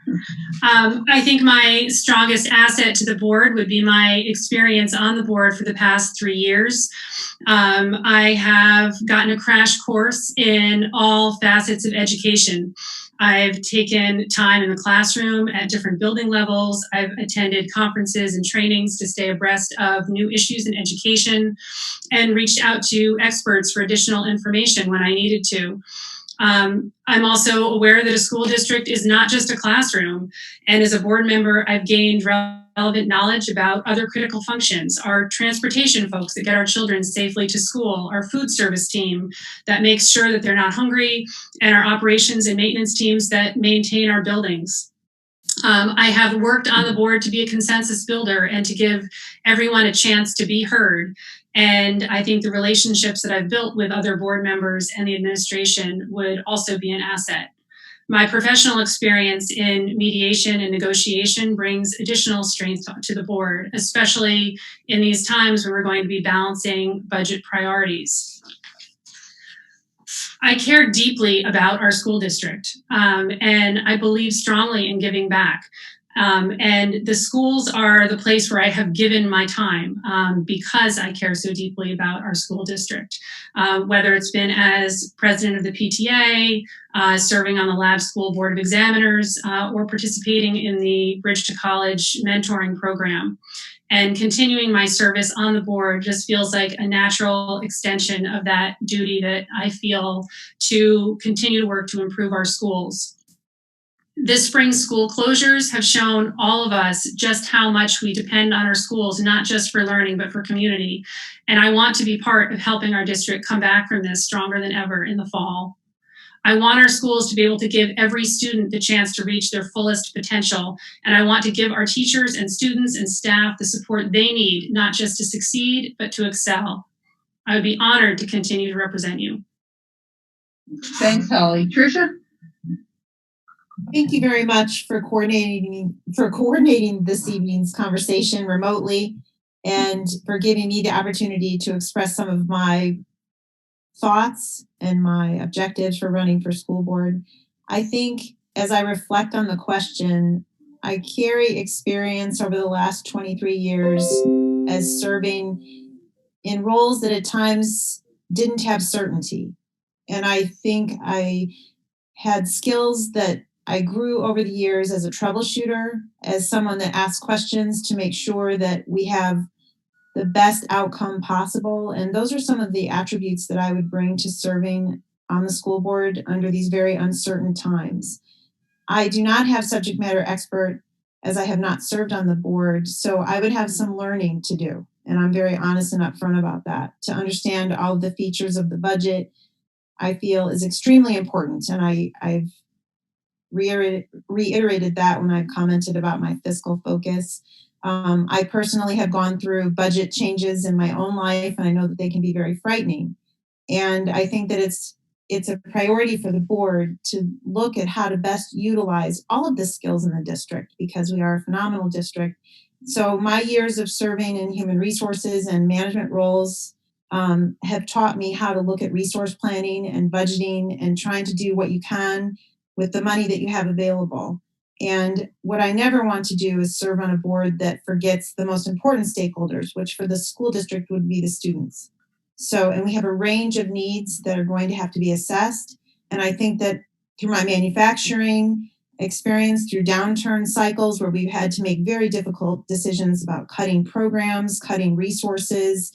S4: I think my strongest asset to the board would be my experience on the board for the past 3 years. I have gotten a crash course in all facets of education. I've taken time in the classroom at different building levels. I've attended conferences and trainings to stay abreast of new issues in education and reached out to experts for additional information when I needed to. I'm also aware that a school district is not just a classroom. And as a board member, I've gained relevant knowledge about other critical functions, our transportation folks that get our children safely to school, our food service team that makes sure that they're not hungry, and our operations and maintenance teams that maintain our buildings. I have worked on the board to be a consensus builder and to give everyone a chance to be heard. And I think the relationships that I've built with other board members and the administration would also be an asset. My professional experience in mediation and negotiation brings additional strength to the board, especially in these times when we're going to be balancing budget priorities. I care deeply about our school district, and I believe strongly in giving back. And the schools are the place where I have given my time because I care so deeply about our school district, whether it's been as president of the PTA, serving on the Lab School Board of Examiners, or participating in the Bridge to College mentoring program. And continuing my service on the board just feels like a natural extension of that duty that I feel to continue to work to improve our schools. This spring's school closures have shown all of us just how much we depend on our schools, not just for learning, but for community. And I want to be part of helping our district come back from this stronger than ever in the fall. I want our schools to be able to give every student the chance to reach their fullest potential. And I want to give our teachers and students and staff the support they need, not just to succeed, but to excel. I would be honored to continue to represent you.
S2: Thanks, Holly. Tricia?
S5: Thank you very much for coordinating this evening's conversation remotely and for giving me the opportunity to express some of my thoughts and my objectives for running for school board. I think as I reflect on the question, I carry experience over the last 23 years as serving in roles that at times didn't have certainty. And I think I had skills that I grew over the years as a troubleshooter, as someone that asks questions to make sure that we have the best outcome possible. And those are some of the attributes that I would bring to serving on the school board under these very uncertain times. I do not have subject matter expert, as I have not served on the board, so I would have some learning to do. And I'm very honest and upfront about that. To understand all of the features of the budget, I feel is extremely important. And I've reiterated that when I've commented about my fiscal focus. I personally have gone through budget changes in my own life, and I know that they can be very frightening. And I think that it's a priority for the board to look at how to best utilize all of the skills in the district, because we are a phenomenal district. So my years of serving in human resources and management roles have taught me how to look at resource planning and budgeting and trying to do what you can with the money that you have available. And what I never want to do is serve on a board that forgets the most important stakeholders, which for the school district would be the students. So, and we have a range of needs that are going to have to be assessed. And I think that through my manufacturing experience, through downturn cycles where we've had to make very difficult decisions about cutting programs, cutting resources,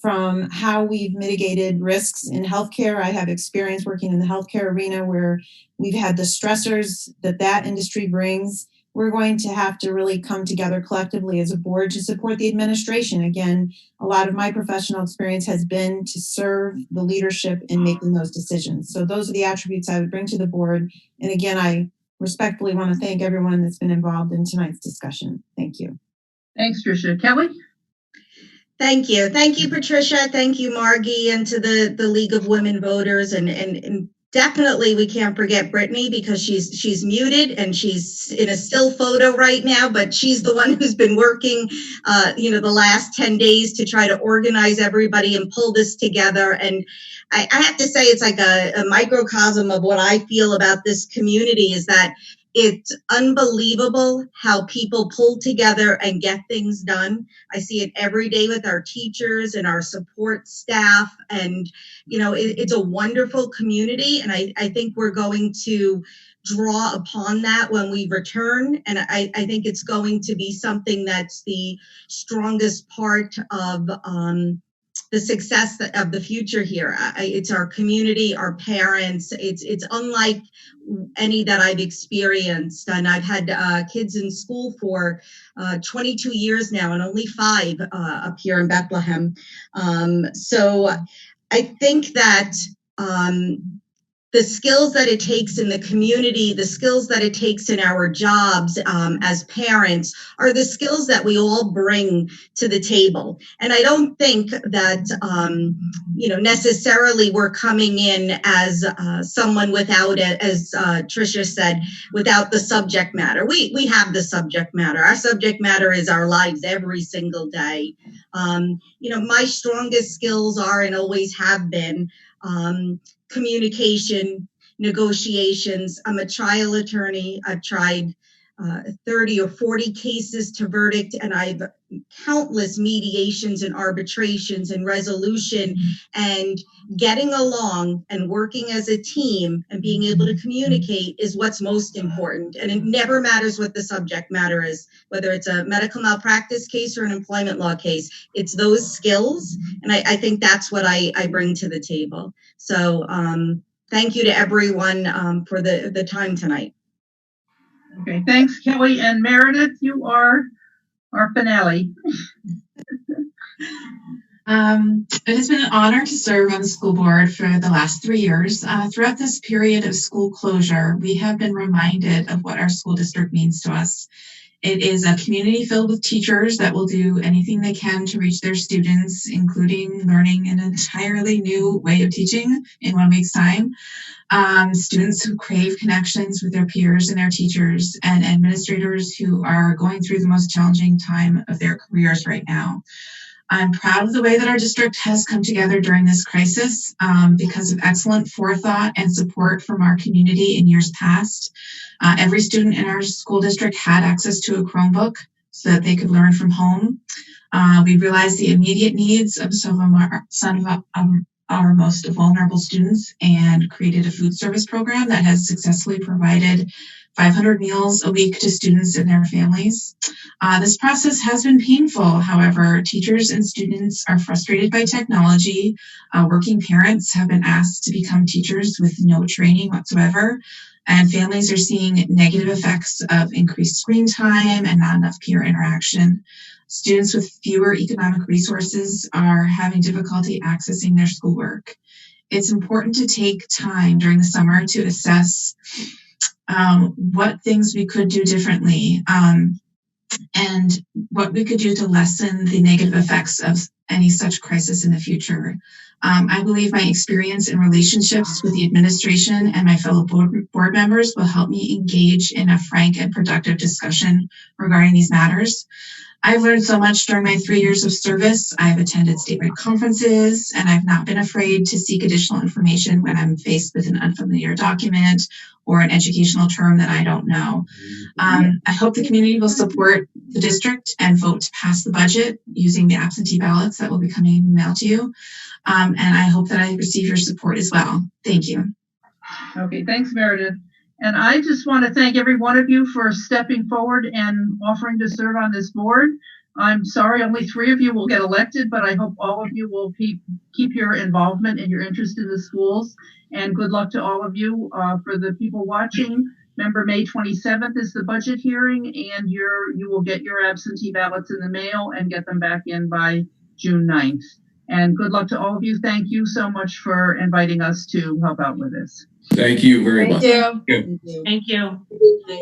S5: from how we've mitigated risks in healthcare. I have experience working in the healthcare arena where we've had the stressors that industry brings. We're going to have to really come together collectively as a board to support the administration. Again, a lot of my professional experience has been to serve the leadership in making those decisions. So those are the attributes I would bring to the board. And again, I respectfully want to thank everyone that's been involved in tonight's discussion. Thank you.
S2: Thanks, Tricia. Kelly?
S6: Thank you. Thank you, Patricia. Thank you, Margie, and to the League of Women Voters. And definitely we can't forget Brittany, because she's muted and she's in a still photo right now, but she's the one who's been working, the last 10 days to try to organize everybody and pull this together. And I have to say, it's like a microcosm of what I feel about this community, is that it's unbelievable how people pull together and get things done. I see it every day with our teachers and our support staff. And, it's a wonderful community. And I think we're going to draw upon that when we return. And I think it's going to be something that's the strongest part of the success of the future here. It's our community, our parents. It's unlike any that I've experienced. And I've had kids in school for 22 years now, and only 5 up here in Bethlehem. So I think that the skills that it takes in the community, the skills that it takes in our jobs as parents, are the skills that we all bring to the table. And I don't think that, necessarily we're coming in as someone without it, as Tricia said, without the subject matter. We have the subject matter. Our subject matter is our lives every single day. My strongest skills are and always have been communication, negotiations. I'm a trial attorney. I've tried 30 or 40 cases to verdict, and I've countless mediations and arbitrations and resolution, and getting along and working as a team and being able to communicate is what's most important. And it never matters what the subject matter is, whether it's a medical malpractice case or an employment law case. It's those skills, and I think that's what I bring to the table. So thank you to everyone for the time tonight.
S2: Okay, thanks, Kelly. And Meredith, you are our finale.
S7: It has been an honor to serve on the school board for the last 3 years. Throughout this period of school closure, we have been reminded of what our school district means to us. It is a community filled with teachers that will do anything they can to reach their students, including learning an entirely new way of teaching in 1 week's time. Students who crave connections with their peers and their teachers, and administrators who are going through the most challenging time of their careers right now. I'm proud of the way that our district has come together during this crisis because of excellent forethought and support from our community in years past. Every student in our school district had access to a Chromebook so that they could learn from home. We realized the immediate needs of some of our most vulnerable students and created a food service program that has successfully provided 500 meals a week to students and their families. This process has been painful. However, teachers and students are frustrated by technology. Working parents have been asked to become teachers with no training whatsoever. And families are seeing negative effects of increased screen time and not enough peer interaction. Students with fewer economic resources are having difficulty accessing their schoolwork. It's important to take time during the summer to assess what things we could do differently and what we could do to lessen the negative effects of any such crisis in the future. I believe my experience and relationships with the administration and my fellow board members will help me engage in a frank and productive discussion regarding these matters. I've learned so much during my 3 years of service. I've attended statewide conferences, and I've not been afraid to seek additional information when I'm faced with an unfamiliar document or an educational term that I don't know. I hope the community will support the district and vote to pass the budget using the absentee ballots that will be coming in the mail to you. And I hope that I receive your support as well. Thank you.
S2: Okay, thanks, Meredith. And I just want to thank every one of you for stepping forward and offering to serve on this board. I'm sorry only 3 of you will get elected, but I hope all of you will keep your involvement and your interest in the schools. And good luck to all of you. For the people watching, remember May 27th is the budget hearing, and you will get your absentee ballots in the mail and get them back in by June 9th. And good luck to all of you. Thank you so much for inviting us to help out with this.
S8: Thank you very much.
S3: Thank you.
S4: Thank you.